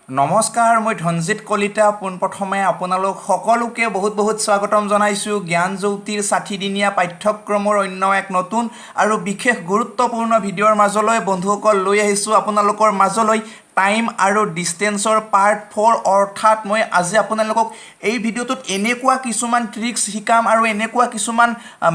নমস্কাৰ মই ধনজিত কলিতা পোনপ্ৰথমে আপোনালোক সকলোকে বহুত স্বাগতম জনাইছোঁ জ্ঞান জ্যোতিৰ ৬০ দিনীয়া পাঠ্যক্ৰমৰ অন্য এক নতুন আৰু বিশেষ গুৰুত্বপূৰ্ণ ভিডিঅ'ৰ মাজলৈ বন্ধুসকল লৈ আহিছোঁ আপোনালোকৰ মাজলৈ টাইম আৰু ডিষ্টেন্সৰ পাৰ্ট 4 অৰ্থাৎ মই আজি আপোনালোকক এই ভিডিঅ'টোত এনেকুৱা কিছুমান ট্ৰিক্স শিকাম আৰু এনেকুৱা কিছুমান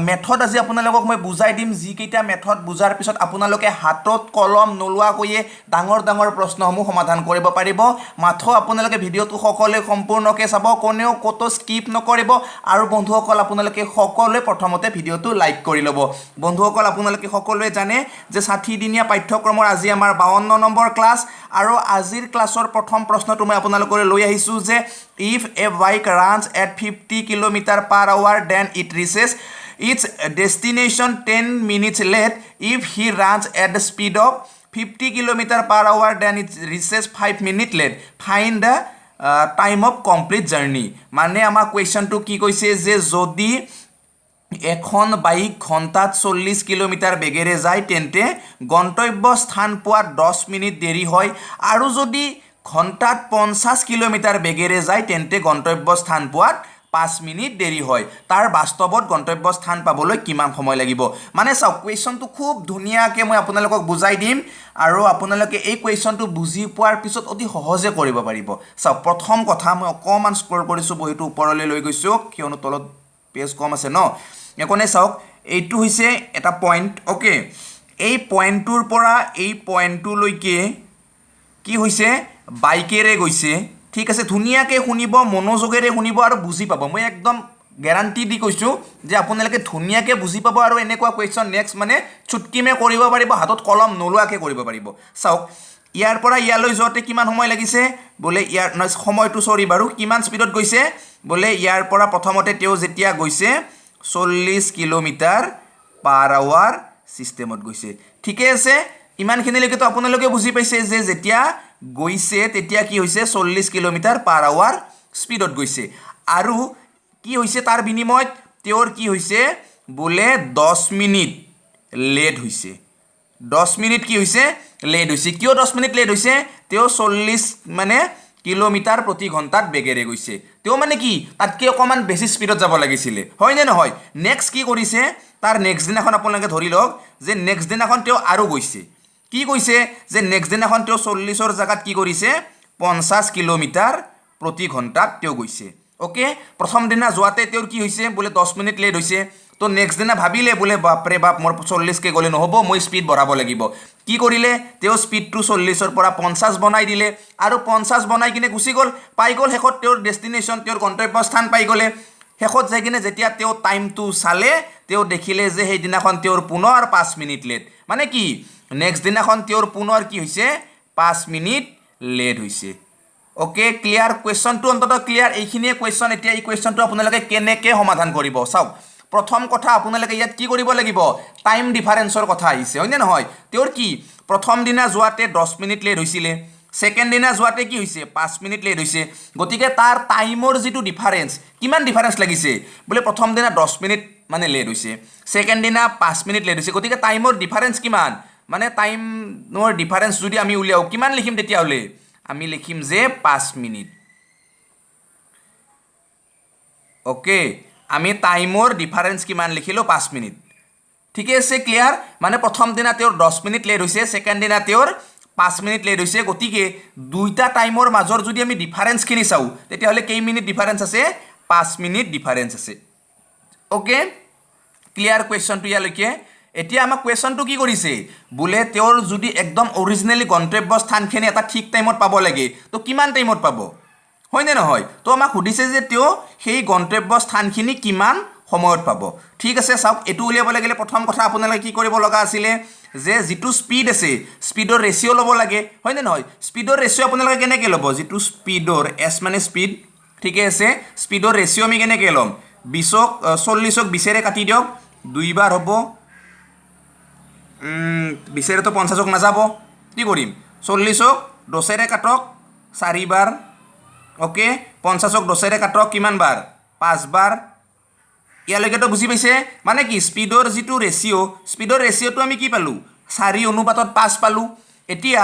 মেথড আজি আপোনালোকক মই বুজাই দিম যিকেইটা মেথড বুজাৰ পিছত আপোনালোকে হাতত কলম নলোৱাকৈয়ে ডাঙৰ প্ৰশ্নসমূহ সমাধান কৰিব পাৰিব মাথো আপোনালোকে ভিডিঅ'টো সকলোৱে সম্পূৰ্ণকৈ চাব কোনেও কতো স্কিপ নকৰিব আৰু বন্ধুসকল আপোনালোকে সকলোৱে প্ৰথমতে ভিডিঅ'টো লাইক কৰি ল'ব বন্ধুসকল আপোনালোকে সকলোৱে জানে যে ৬০ দিনীয়া পাঠ্যক্ৰমৰ আজি আমাৰ 52 নম্বৰ ক্লাছ আৰু আজিৰ ক্লাছৰ প্ৰথম প্ৰশ্নটো মই আপোনালোকলৈ লৈ আহিছোঁ যে if a bike runs at 50 km/h then it reaches its destination 10 minutes late if he runs at the speed of 50 km/h then it reaches 5 minutes late find the time of complete journey মানে আমাৰ কুৱেশ্যনটো কি কৈছে যে যদি এখন bike ঘণ্টাত 40 kilometre বেগেৰে যায় তেন্তে গন্তব্য স্থান পোৱাত 10 মিনিট দেৰি হয় আৰু যদি ঘণ্টাত 50 কিলোমিটাৰ বেগেৰে যায় তেন্তে গন্তব্য স্থান পোৱাত 5 মিনিট দেৰি হয় তাৰ বাস্তৱত গন্তব্য স্থান পাবলৈ কিমান সময় লাগিব মানে চাওক কুৱেশ্যনটো খুব ধুনীয়াকৈ মই আপোনালোকক বুজাই দিম আৰু আপোনালোকে এই কুৱেশ্যনটো বুজি পোৱাৰ পিছত অতি সহজে কৰিব পাৰিব চাওক প্ৰথম কথা মই অকণমান স্ক্ৰল কৰিছোঁ বহিটো ওপৰলৈ লৈ গৈছোঁ কিয়নো তলত পেজ কম আছে ন একনে চাওক এইটো হৈছে এটা পইণ্ট ওকে এই পইণ্টটোৰ পৰা এই পইণ্টটোলৈকে কি হৈছে বাইকেৰে গৈছে ঠিক আছে ধুনীয়াকৈ শুনিব মনোযোগেৰে শুনিব আৰু বুজি পাব মই একদম গ্যাৰাণ্টি দি কৈছোঁ যে আপোনালোকে ধুনীয়াকৈ বুজি পাব আৰু এনেকুৱা কুৱেশ্যন নেক্সট মানে চুটকিমে কৰিব পাৰিব হাতত কলম নলোৱাকৈ কৰিব পাৰিব চাওক ইয়াৰ পৰা ইয়ালৈ যোৱাতে কিমান সময় লাগিছে বোলে ইয়াৰ সময়টো সৰি বাৰু কিমান স্পীডত গৈছে বোলে ইয়াৰ পৰা প্ৰথমতে তেওঁ যেতিয়া গৈছে 40 কিলোমিটাৰ/h চিষ্টেমত গৈছে ঠিকে আছে ইমানখিনিলৈকে তো আপোনালোকে বুজি পাইছে যে যেতিয়া গৈছে তেতিয়া কি হৈছে 40 কিলোমিটাৰ/h স্পীডত গৈছে আৰু কি হৈছে তাৰ বিনিময়ত তেওঁৰ কি হৈছে বোলে 10 মিনিট লেট হৈছে 10 মিনিট কি হৈছে লেট হৈছে কিয় 10 মিনিট লেট হৈছে তেওঁ 40 মানে কিলোমিটাৰ প্ৰতি ঘণ্টাত বেগেৰে গৈছে তেওঁ মানে কি তাতকৈ অকণমান বেছি স্পীডত যাব লাগিছিলে হয় নে নহয় নেক্সট কি কৰিছে তাৰ নেক্সট দিনাখন আপোনালোকে ধৰি লওক যে নেক্সট দিনাখন তেওঁ আৰু গৈছে কি কৈছে যে নেক্সট দিনাখন তেওঁ 40ৰ জাগাত কি কৰিছে 50 কিলোমিটাৰ প্ৰতি ঘণ্টাত তেওঁ গৈছে ওকে প্ৰথম দিনা যোৱাতে তেওঁৰ কি হৈছে বোলে 10 মিনিট লেট হৈছে তো নেক্সট দিনা ভাবিলে বোলে বাপৰে বাপ মোৰ 40কে গ'লে নহ'ব মই স্পীড বঢ়াব লাগিব কি কৰিলে তেওঁ স্পীডটো 40ৰ পৰা 50 বনাই দিলে আৰু 50 বনাই কিনে গুচি গ'ল পাই গ'ল শেষত তেওঁৰ ডেষ্টিনেশ্যন তেওঁৰ গন্তব্য স্থান পাই গ'লে শেষত যাই কিনে যেতিয়া তেওঁ টাইমটো চালে তেওঁ দেখিলে যে সেইদিনাখন তেওঁৰ পুনৰ 5 মিনিট লেট মানে কি নেক্সট দিনাখন তেওঁৰ পুনৰ কি হৈছে 5 মিনিট লেট হৈছে ওকে ক্লিয়াৰ কুৱেশ্যনটো অন্তত ক্লিয়াৰ এইখিনিয়ে কুৱেশ্যন এতিয়া এই কুৱেশ্যনটো আপোনালোকে কেনেকৈ সমাধান কৰিব চাওক প্ৰথম কথা আপোনালোকে ইয়াত কি কৰিব লাগিব টাইম ডিফাৰেন্সৰ কথা আহিছে হয়নে নহয় তেওঁৰ কি প্ৰথম দিনা যোৱাতে 10 মিনিট লেট হৈছিলে সেকেন্ড দিনা যোৱাতে কি হৈছে 5 মিনিট লেট হৈছে গতিকে তাৰ টাইমৰ যিটো ডিফাৰেন্স কিমান ডিফাৰেন্স লাগিছে বোলে প্ৰথম দিনা 10 মিনিট মানে লেট হৈছে সেকেন্ড দিনা 5 মিনিট লেট হৈছে গতিকে টাইমৰ ডিফাৰেন্স কিমান মানে টাইমৰ ডিফাৰেন্স যদি আমি উলিয়াও কিমান লিখিম তেতিয়াহ'লে আমি লিখিম যে 5 মিনিট ওকে আমি টাইমৰ ডিফাৰেন্স কিমান লিখিলোঁ 5 মিনিট ঠিকে আছে ক্লিয়াৰ মানে প্ৰথম দিনা তেওঁৰ 10 মিনিট লেট হৈছে সেকেন্ড দিনা তেওঁৰ 5 মিনিট লেট হৈছে গতিকে দুইটা টাইমৰ মাজৰ যদি আমি ডিফাৰেন্সখিনি চাওঁ তেতিয়াহ'লে কেই মিনিট ডিফাৰেন্স আছে 5 মিনিট ডিফাৰেন্স আছে ওকে ক্লিয়াৰ কুৱেশ্যনটো ইয়ালৈকে এতিয়া আমাক কুৱেশ্যনটো কি কৰিছে বোলে তেওঁৰ যদি একদম অৰিজিনেলি গন্তব্য স্থানখিনি এটা ঠিক টাইমত পাব লাগে তো কিমান টাইমত পাব হয়নে নহয় তো আমাক সুধিছে যে তেওঁ সেই গন্তব্য স্থানখিনি কিমান সময়ত পাব ঠিক আছে চাওক এইটো উলিয়াব লাগিলে প্ৰথম কথা আপোনালোকে কি কৰিব লগা আছিলে যে যিটো স্পীড আছে স্পীডৰ ৰেচিঅ' ল'ব লাগে হয়নে নহয় স্পীডৰ ৰেচিঅ' আপোনালোকে কেনেকৈ ল'ব যিটো স্পীডৰ এছ মানে স্পীড ঠিকে আছে স্পীডৰ ৰেচিঅ' আমি কেনেকৈ ল'ম 20ক 40ক 20ৰে কাটি দিয়ক দুইবাৰ হ'ব 20ৰেতো 50ক নাযাব কি কৰিম 40ক 10ৰে কাটক 4 বাৰ ওকে 50ক 10ৰে কাটক কিমান বাৰ 5 বাৰ ইয়ালৈকেতো বুজি পাইছে মানে কি স্পীডৰ যিটো ৰেচিঅ' স্পীডৰ ৰেচিঅ'টো আমি কি পালোঁ 4 অনুপাতত 5 পালোঁ এতিয়া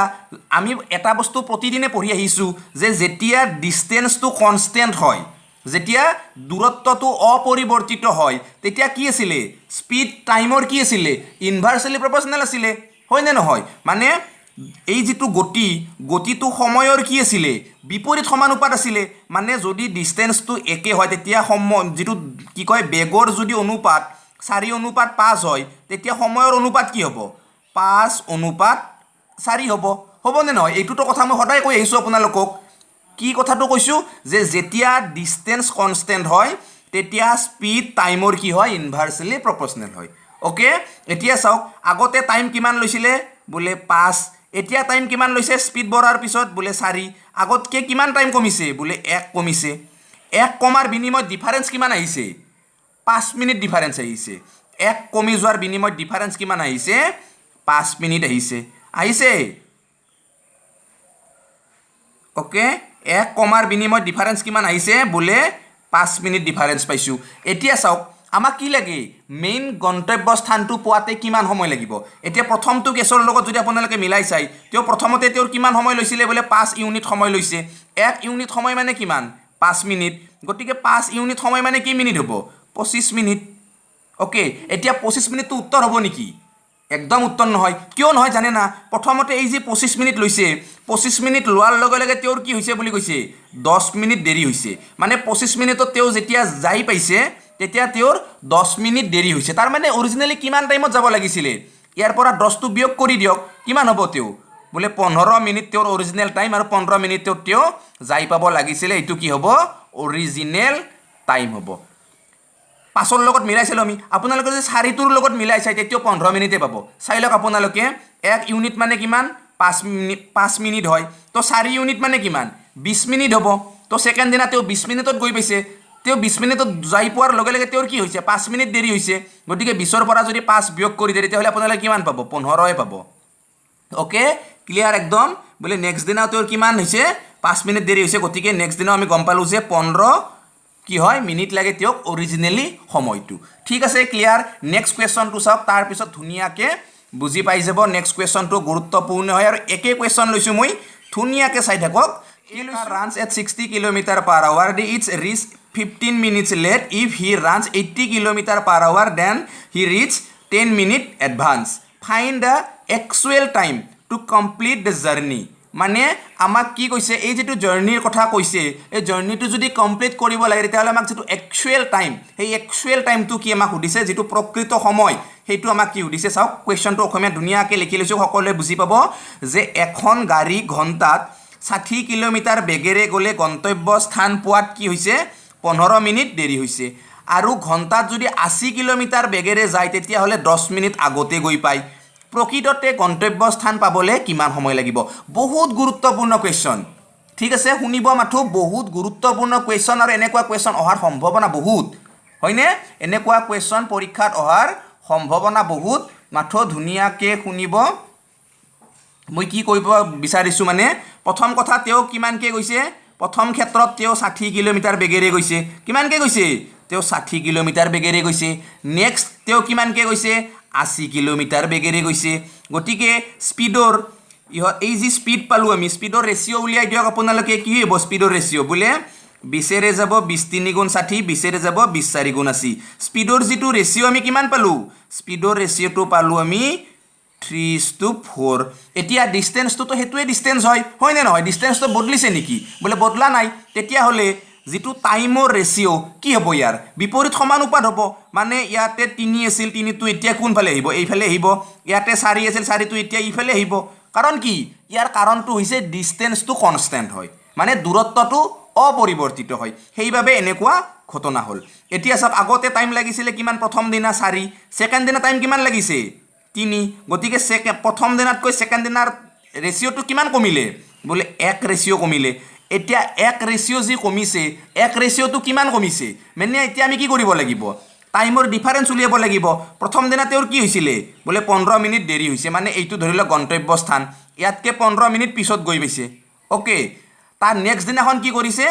আমি এটা বস্তু প্ৰতিদিনে পঢ়ি আহিছোঁ যে যেতিয়া ডিষ্টেঞ্চটো কনষ্টেণ্ট হয়, যেতিয়া দূৰত্বটো অপৰিৱৰ্তিত হয়, তেতিয়া কি আছিলে? স্পীড টাইমৰ কি আছিলে? ইনভাৰ্চেলি প্ৰপৰ্চনেল আছিলে, হয়নে নহয়? মানে এই যিটো গতিটো সময়ৰ কি আছিলে? বিপৰীত সমানুপাত আছিলে। মানে যদি ডিষ্টেঞ্চটো একে হয় তেতিয়া যিটো কি কয় বেগৰ যদি অনুপাত 4:5 হয়, তেতিয়া সময়ৰ অনুপাত কি হ'ব? 5:4 হ'ব, হ'বনে নহয়? এইটোতো কথা মই সদায় কৈ আহিছোঁ আপোনালোকক। কি কথাটো কৈছোঁ যে যেতিয়া ডিষ্টেঞ্চ কনষ্টেণ্ট হয় তেতিয়া স্পীড টাইমৰ কি হয়? ইনভাৰ্চেলি প্ৰপৰ্চনেল হয়। অ'কে, এতিয়া চাওক, আগতে টাইম কিমান লৈছিলে? বোলে 5। এতিয়া টাইম কিমান লৈছে? স্পীড বঢ়াৰ পিছত বোলে 4। আগতকৈ কিমান টাইম কমিছে? বোলে 1 কমিছে। 1 কমাৰ বিনিময়ত ডিফাৰেঞ্চ কিমান আহিছে? 5 মিনিট ডিফাৰেঞ্চ আহিছে। 1 কমি যোৱাৰ বিনিময়ত ডিফাৰেঞ্চ কিমান আহিছে? 5 মিনিট আহিছে। অ'কে, 1 কমাৰ বিনিময়ত ডিফাৰেঞ্চ কিমান আহিছে? বোলে 5 মিনিট ডিফাৰেঞ্চ পাইছোঁ। এতিয়া চাওক, আমাক কি লাগে? মেইন গন্তব্যস্থানটো পোৱাতে কিমান সময় লাগিব? এতিয়া প্ৰথমটো কেছৰ লগত যদি আপোনালোকে মিলাই চাই, তেওঁ প্ৰথমতে তেওঁৰ কিমান সময় লৈছিলে? বোলে 5 ইউনিট সময় লৈছে। 1 ইউনিট সময় মানে কিমান? 5 মিনিট। গতিকে 5 ইউনিট সময় মানে কি মিনিট হ'ব? 25 মিনিট। অ'কে, এতিয়া 25 মিনিটটো উত্তৰ হ'ব নেকি? একদম উত্তৰ নহয়। কিয় নহয় জানে না? প্ৰথমতে এই যে 25 মিনিট লৈছে, 25 মিনিট লোৱাৰ লগে লগে তেওঁৰ কি হৈছে বুলি কৈছে? 10 মিনিট দেৰি হৈছে। মানে 25 মিনিটত তেওঁ যেতিয়া যাই পাইছে তেতিয়া তেওঁৰ 10 মিনিট দেৰি হৈছে। তাৰমানে অৰিজিনেলি কিমান টাইমত যাব লাগিছিলে? ইয়াৰ পৰা 10টো বিয়োগ কৰি দিয়ক, কিমান হ'ব তেওঁ? বোলে 15 মিনিট তেওঁৰ অৰিজিনেল টাইম, আৰু 15 মিনিটত তেওঁ যাই পাব লাগিছিলে। এইটো কি হ'ব? অৰিজিনেল টাইম হ'ব। 5ৰ লগত মিলাইছিলোঁ আমি। আপোনালোকে যদি 4টোৰ লগত মিলাই চাই তেতিয়াও 15 মিনিটে পাব। চাই লওক আপোনালোকে, 1 ইউনিট মানে কিমান? 5 মিনিট হয়। তো 4 ইউনিট মানে কিমান? 20 মিনিট হ'ব। তো ছেকেণ্ড দিনা তেওঁ 20 মিনিটত গৈ পাইছে। তেওঁ 20 মিনিটত যাই পোৱাৰ লগে লগে তেওঁৰ কি হৈছে? 5 মিনিট দেৰি হৈছে। গতিকে 20ৰ পৰা যদি 5 বিয়োগ কৰি দিয়ে তেতিয়াহ'লে আপোনালোকে কিমান পাব? 15ই পাব। অ'কে, ক্লিয়াৰ একদম? বোলে নেক্সট দিনা তেওঁৰ কিমান হৈছে? 5 মিনিট দেৰি হৈছে। গতিকে নেক্সট দিনাও আমি গম পালোঁ যে 15 কি হয়? মিনিট লাগে তেওঁক অৰিজিনেলি সময়টো। ঠিক আছে, ক্লিয়াৰ? নেক্সট কুৱেশ্যনটো চাওক, তাৰপিছত ধুনীয়াকৈ বুজি পাই যাব। নেক্সট কুৱেশ্যনটো গুৰুত্বপূৰ্ণ হয় আৰু একে কুৱেশ্যন লৈছোঁ মই, ধুনীয়াকৈ চাই থাকক। runs at 60 km/h, it's reach 15 minutes late. If he runs 80 km/h, then he reach 10 minutes advance. Find the actual time to complete the journey. মানে আমাক কি কৈছে? এই যিটো জাৰ্ণিৰ কথা কৈছে, এই জাৰ্ণিটো যদি কমপ্লিট কৰিব লাগে তেতিয়াহ'লে আমাক যিটো একচুৱেল টাইম, সেই একচুৱেল টাইমটো কি আমাক সুধিছে? যিটো প্ৰকৃত সময়, সেইটো আমাক কি সুধিছে? চাওক, কুৱেশ্যনটো অসমীয়া ধুনীয়াকৈ লিখি লৈছোঁ, সকলোৱে বুজি পাব যে এখন গাড়ী ঘণ্টাত 60 কিলোমিটাৰ বেগেৰে গ'লে গন্তব্য স্থান পোৱাত কি হৈছে? 15 মিনিট দেৰি হৈছে। আৰু ঘণ্টাত যদি 80 কিলোমিটাৰ বেগেৰে যায় তেতিয়াহ'লে 10 মিনিট আগতে গৈ পায়। প্ৰকৃততে গন্তব্য স্থান পাবলৈ কিমান সময় লাগিব? বহুত গুৰুত্বপূৰ্ণ কুৱেশ্যন। ঠিক আছে, শুনিব মাথো, বহুত গুৰুত্বপূৰ্ণ কুৱেশ্যন, আৰু এনেকুৱা কুৱেশ্যন অহাৰ সম্ভাৱনা বহুত, হয়নে? এনেকুৱা কুৱেশ্যন পৰীক্ষাত অহাৰ সম্ভাৱনা বহুত। মাথো ধুনীয়াকৈ শুনিব। মই কি কৰিব বিচাৰিছোঁ মানে, প্ৰথম কথা, তেওঁ কিমানকৈ গৈছে? প্ৰথম ক্ষেত্ৰত তেওঁ 60 কিলোমিটাৰ বেগেৰে গৈছে। কিমানকৈ গৈছে? তেওঁ 60 কিলোমিটাৰ বেগেৰে গৈছে। নেক্সট তেওঁ কিমানকৈ গৈছে? 80 কিলোমিটাৰ বেগেৰে গৈছে। গতিকে স্পীডৰ এই যি স্পীড পালোঁ আমি, স্পীডৰ ৰেচিঅ' উলিয়াই দিয়ক আপোনালোকে। কি হ'ব স্পীডৰ ৰেচিঅ'? বোলে 20ৰে যাব 20 3 গুণ 60, 20ৰে যাব 20 4 গুণ 80। স্পীডৰ যিটো ৰেচিঅ' আমি কিমান পালোঁ? স্পীডৰ ৰেচিঅ'টো পালোঁ আমি 3:4। এতিয়া ডিষ্টেঞ্চটোতো সেইটোৱে ডিষ্টেঞ্চ হয়নে নহয়? ডিষ্টেঞ্চটো বদলিছে নেকি? বোলে বদলা নাই। তেতিয়াহ'লে যিটো টাইমৰ ৰেচিঅ' কি হ'ব? ইয়াৰ বিপৰীত সমানুপাত হ'ব। মানে ইয়াতে 3 আছিল, 3টো এতিয়া কোনফালে আহিব? এইফালে আহিব। ইয়াতে 4 আছিল, 4টো এতিয়া ইফালে আহিব। কাৰণ কি? ইয়াৰ কাৰণটো হৈছে ডিষ্টেঞ্চটো কনষ্টেণ্ট হয়, মানে দূৰত্বটো অপৰিৱৰ্তিত হয়। সেইবাবে এনেকুৱা ঘটনা হ'ল। এতিয়া চাওক, আগতে টাইম লাগিছিলে কিমান? প্ৰথম দিনা 4, ছেকেণ্ড দিনা টাইম কিমান লাগিছে? 3। গতিকে প্ৰথম দিনাতকৈ ছেকেণ্ড দিনাৰ ৰেচিঅ'টো কিমান কমিলে? বোলে 1 ৰেচিঅ' কমিলে। এতিয়া 1 ৰেচিঅ' যি কমিছে, 1 ৰেচিঅ'টো কিমান কমিছে? মানে এতিয়া আমি কি কৰিব লাগিব? টাইমৰ ডিফাৰেঞ্চ উলিয়াব লাগিব। প্ৰথম দিনা তেওঁৰ কি হৈছিলে? বোলে 15 মিনিট দেৰি হৈছে। মানে এইটো ধৰি লওক গন্তব্য স্থান, ইয়াতকৈ 15 মিনিট পিছত গৈ পাইছে। অ'কে, তাৰ নেক্সট দিনাখন কি কৰিছে?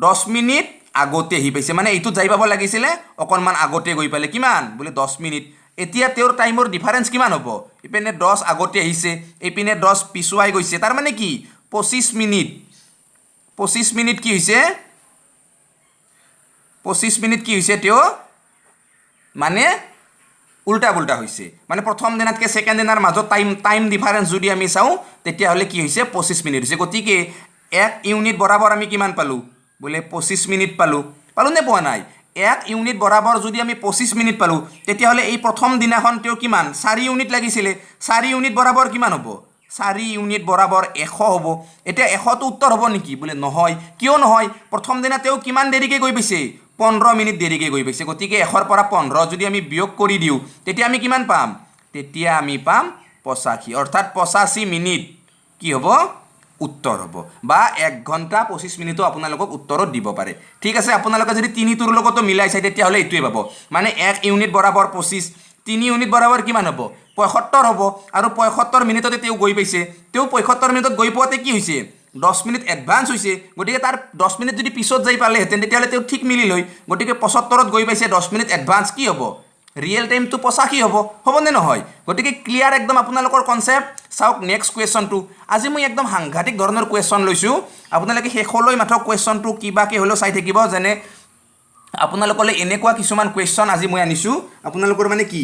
10 মিনিট আগতে আহি পাইছে। মানে এইটোত যাই পাব লাগিছিলে, অকণমান আগতে গৈ পালে। কিমান? বোলে 10 মিনিট। এতিয়া তেওঁৰ টাইমৰ ডিফাৰেঞ্চ কিমান হ'ব ইপিনে 10 আগতে আহিছে ইপিনে 10 পিছুৱাই গৈছে তাৰ মানে কি 25 মিনিট কি হৈছে 25 মিনিট কি হৈছে তেওঁ মানে উল্টা পুল্টা হৈছে মানে প্ৰথম দিনাতকৈ ছেকেণ্ড দিনাৰ মাজত টাইম ডিফাৰেঞ্চ যদি আমি চাওঁ তেতিয়াহ'লে কি হৈছে 25 মিনিট হৈছে গতিকে 1 ইউনিট বৰাবৰ আমি কিমান পালোঁ বোলে 25 মিনিট পালোঁ নে পোৱা নাই 1 ইউনিট বৰাবৰ যদি আমি 25 মিনিট পালোঁ তেতিয়াহ'লে এই প্ৰথম দিনাখন তেওঁ কিমান 4 ইউনিট লাগিছিলে 4 ইউনিট বৰাবৰ কিমান হ'ব 4 ইউনিট বৰাবৰ 100 হ'ব এতিয়া 100টো উত্তৰ হ'ব নেকি বোলে নহয় কিয় নহয় প্ৰথম দিনা তেওঁ কিমান দেৰিকৈ গৈ পাইছে 15 মিনিট দেৰিকৈ গৈ পাইছে গতিকে 100ৰ পৰা 15 যদি আমি বিয়োগ কৰি দিওঁ তেতিয়া আমি কিমান পাম তেতিয়া আমি পাম 85 অৰ্থাৎ 85 মিনিট কি হ'ব উত্তৰ হ'ব বা 1 ঘণ্টা 25 মিনিটো আপোনালোকক উত্তৰত দিব পাৰে ঠিক আছে আপোনালোকে যদি তিনিটোৰ লগতো মিলাই চাই তেতিয়াহ'লে এইটোৱে পাব মানে 1 ইউনিট বৰাবৰ 25 3 ইউনিট বৰাবৰ কিমান হ'ব 75 হ'ব আৰু 75 মিনিটতে তেওঁ গৈ পাইছে তেওঁ 75 মিনিটত গৈ পোৱাতে কি হৈছে 10 মিনিট এডভান্স হৈছে গতিকে তাৰ 10 মিনিট যদি পিছত যাই পালেহেঁতেন তেতিয়াহ'লে তেওঁ ঠিক মিলিল হয় গতিকে 75ত গৈ পাইছে 10 মিনিট এডভান্স কি হ'ব ৰিয়েল টাইমটো 85 হ'বনে নহয় গতিকে ক্লিয়াৰ একদম আপোনালোকৰ কনচেপ্ট চাওক নেক্সট কুৱেশ্যনটো আজি মই একদম সাংঘাতিক ধৰণৰ কুৱেশ্যন লৈছোঁ আপোনালোকে শেষলৈ মাত্ৰ কুৱেশ্যনটো কিবাকৈ হ'লেও চাই থাকিব যেনে আপোনালোকলৈ এনেকুৱা কিছুমান কুৱেশ্যন আজি মই আনিছোঁ আপোনালোকৰ মানে কি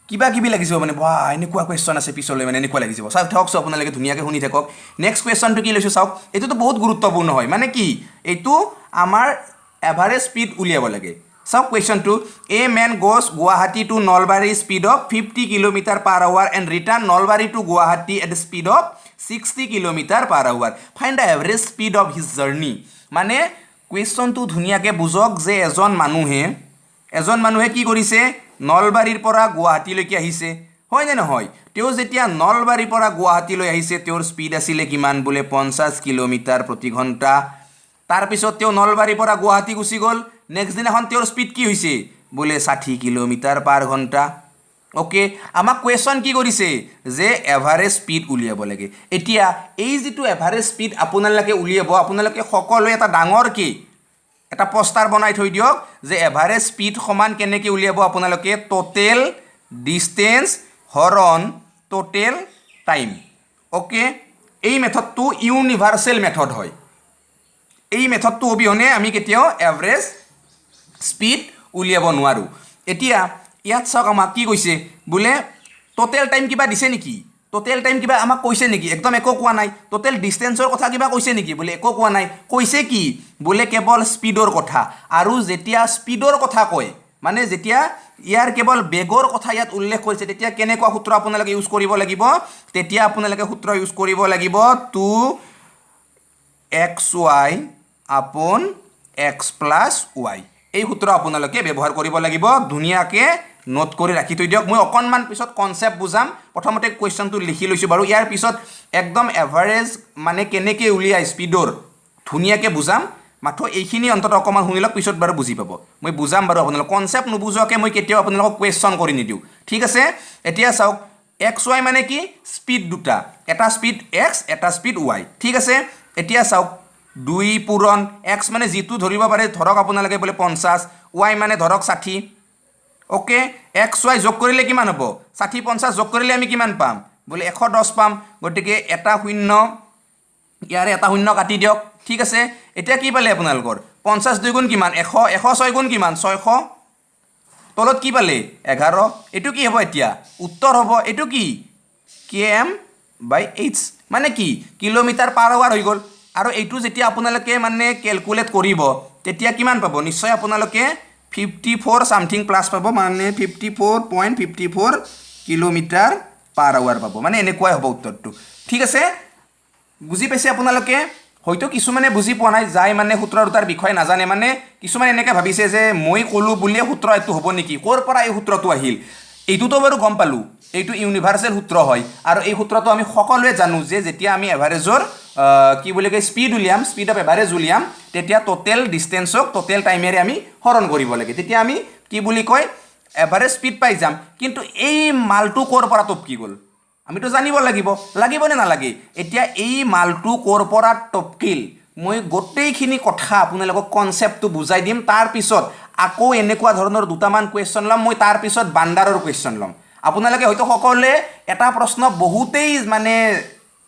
কিবা কিবি লাগিছে মানে বাহ এনেকুৱা কুৱেশ্যন আছে পিছলৈ মানে এনেকুৱা লাগিছে চাওক থাককচোন আপোনালোকে ধুনীয়াকৈ শুনি থাকক নেক্সট কুৱেশ্যনটো কি লৈছোঁ চাওক এইটোতো বহুত গুৰুত্বপূৰ্ণ হয় মানে কি এইটো আমাৰ এভাৰেজ স্পীড উলিয়াব লাগে চাওক কুৱেশ্যনটো a man goes Guwahati to Nalbari speed of 50 kilometre per hour and return Nalbari to Guwahati at speed of 60 kilometre per hour find the average speed of his journey মানে কুৱেশ্যনটো ধুনীয়াকৈ বুজক যে এজন মানুহে কি কৰিছে নলবাৰীৰ পৰা গুৱাহাটীলৈকে আহিছে হয়নে নহয় তেওঁ যেতিয়া নলবাৰীৰ পৰা গুৱাহাটীলৈ আহিছে তেওঁৰ স্পীড আছিলে কিমান বোলে 50 কিলোমিটাৰ প্ৰতি ঘণ্টা তাৰপিছত তেওঁ নলবাৰীৰ পৰা গুৱাহাটী গুচি গ'ল নেক্সট দিনাখন তেওঁৰ স্পীড কি হৈছে বোলে 60 কিলোমিটাৰ পাৰ ঘণ্টা অ'কে আমাক কুৱেশ্যন কি কৰিছে যে এভাৰেজ স্পীড উলিয়াব লাগে এতিয়া এই যিটো এভাৰেজ স্পীড আপোনালোকে উলিয়াব আপোনালোকে সকলোৱে এটা ডাঙৰকৈ এটা পোষ্টাৰ বনাই থৈ দিয়ক যে এভাৰেজ স্পীড সমান কেনেকৈ উলিয়াব আপোনালোকে টোটেল ডিষ্টেঞ্চ হৰণ টোটেল টাইম অ'কে এই মেথডটো ইউনিভাৰ্চেল মেথড হয় এই মেথডটো অবিহনে আমি কেতিয়াও এভাৰেজ স্পীড উলিয়াব নোৱাৰোঁ এতিয়া ইয়াত চাওক আমাক কি কৈছে বোলে টোটেল টাইম কিবা দিছে নেকি টোটেল টাইম কিবা আমাক কৈছে নেকি একদম একো কোৱা নাই টোটেল ডিষ্টেঞ্চৰ কথা কিবা কৈছে নেকি বোলে একো কোৱা নাই কৈছে কি বোলে কেৱল স্পীডৰ কথা আৰু যেতিয়া স্পীডৰ কথা কয় মানে যেতিয়া ইয়াৰ কেৱল বেগৰ কথা ইয়াত উল্লেখ কৰিছে তেতিয়া কেনেকুৱা সূত্ৰ আপোনালোকে ইউজ কৰিব লাগিব তেতিয়া আপোনালোকে সূত্ৰ ইউজ কৰিব লাগিব 2xy আপন x প্লাছ y এই সূত্ৰ আপোনালোকে ব্যৱহাৰ কৰিব লাগিব ধুনীয়াকৈ নোট কৰি ৰাখি থৈ দিয়ক মই অকণমান পিছত কনচেপ্ট বুজাম প্ৰথমতে কুৱেশ্যনটো লিখি লৈছোঁ বাৰু ইয়াৰ পিছত একদম এভাৰেজ মানে কেনেকৈ উলিয়াই স্পীডৰ ধুনীয়াকৈ বুজাম মাত্ৰ এইখিনি অন্তত অকণমান শুনি লওক পিছত বাৰু বুজি পাব মই বুজাম বাৰু আপোনালোক কনচেপ্ট নুবুজোৱাকৈ মই কেতিয়াও আপোনালোকক কুৱেশ্যন কৰি নিদিওঁ ঠিক আছে এতিয়া চাওক এক্স ৱাই মানে কি স্পীড দুটা এটা স্পীড এক্স এটা স্পীড ৱাই ঠিক আছে এতিয়া চাওক 2 পূৰণ এক্স মানে যিটো ধৰিব পাৰে ধৰক আপোনালোকে বোলে 50 ৱাই মানে ধৰক 60 অ'কে এক্স ৱাই যোগ কৰিলে কিমান হ'ব 60 50 যোগ কৰিলে আমি কিমান পাম বোলে 110 পাম গতিকে এটা শূন্য ইয়াৰে এটা শূন্য কাটি দিয়ক ঠিক আছে এতিয়া কি পালে আপোনালোকৰ 50 2 গুণ কিমান 100 106 গুণ কিমান 600 তলত কি পালে 11 এইটো কি হ'ব এতিয়া উত্তৰ হ'ব এইটো কি km/h মানে কি কিলোমিটাৰ পাৰ আৱাৰ হৈ গ'ল আৰু এইটো যেতিয়া আপোনালোকে মানে কেলকুলেট কৰিব তেতিয়া কিমান পাব নিশ্চয় আপোনালোকে 54 সামথিং প্লাছ পাব মানে 54.54 কিলোমিটাৰ পাৰ আৱাৰ পাব মানে এনেকুৱাই হ'ব উত্তৰটো ঠিক আছে বুজি পাইছে আপোনালোকে হয়তো কিছুমানে বুজি পোৱা নাই যাই মানে সূত্ৰ দুটাৰ বিষয়ে নাজানে মানে কিছুমানে এনেকৈ ভাবিছে যে মই ক'লোঁ বুলিয়ে সূত্ৰ এইটো হ'ব নেকি ক'ৰ পৰা এই সূত্ৰটো আহিল এইটোতো বাৰু গম পালোঁ এইটো ইউনিভাৰ্চেল সূত্ৰ হয় আৰু এই সূত্ৰটো আমি সকলোৱে জানো যে যেতিয়া আমি এভাৰেজৰ কি বুলি কয় স্পীড উলিয়াম স্পীড অফ এভাৰেজ উলিয়াম তেতিয়া টোটেল ডিষ্টেঞ্চক টোটেল টাইমেৰে আমি হৰণ কৰিব লাগে তেতিয়া আমি কি বুলি কয় এভাৰেজ স্পীড পাই যাম কিন্তু এই মালটো ক'ৰ পৰা টপকি গ'ল আমিতো জানিব লাগিব নে নালাগে এতিয়া এই মালটো ক'ৰ পৰা টপকিল মই গোটেইখিনি কথা আপোনালোকক কনচেপ্টটো বুজাই দিম তাৰ পিছত আকৌ এনেকুৱা ধৰণৰ দুটামান কুৱেশ্যন ল'ম মই তাৰ পিছত বান্দাৰৰ কুৱেশ্যন ল'ম আপোনালোকে হয়তো সকলোৱে এটা প্ৰশ্ন বহুতেই মানে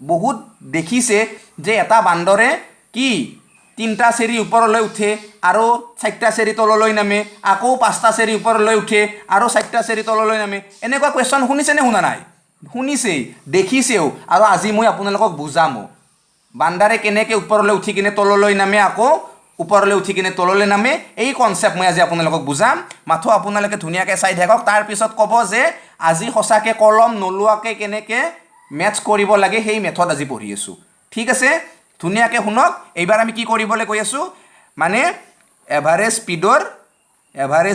বহুত দেখিছে যে এটা বান্দৰে কি তিনিটা চেৰি ওপৰলৈ উঠে আৰু চাৰিটা চেৰি তললৈ নামে আকৌ পাঁচটা চেৰি ওপৰলৈ উঠে আৰু চাৰিটা চেৰি তললৈ নামে এনেকুৱা কুৱেশ্যন শুনিছেনে শুনা নাই শুনিছেই দেখিছেও আৰু আজি মই আপোনালোকক বুজামো বান্দাৰে কেনেকৈ ওপৰলৈ উঠি কিনে তললৈ নামে আকৌ ওপৰলৈ উঠি কিনে তললৈ নামে এই কনচেপ্ট মই আজি আপোনালোকক বুজাম মাথো আপোনালোকে ধুনীয়াকৈ চাই থাকক তাৰ পিছত ক'ব যে আজি সঁচাকৈ কলম নলোৱাকৈ কেনেকৈ মেথছ কৰিব লাগে সেই মেথড আজি পঢ়ি আছোঁ ঠিক আছে ধুনীয়াকৈ শুনক এইবাৰ আমি কি কৰিবলৈ কৈ আছোঁ মানে এভাৰেজ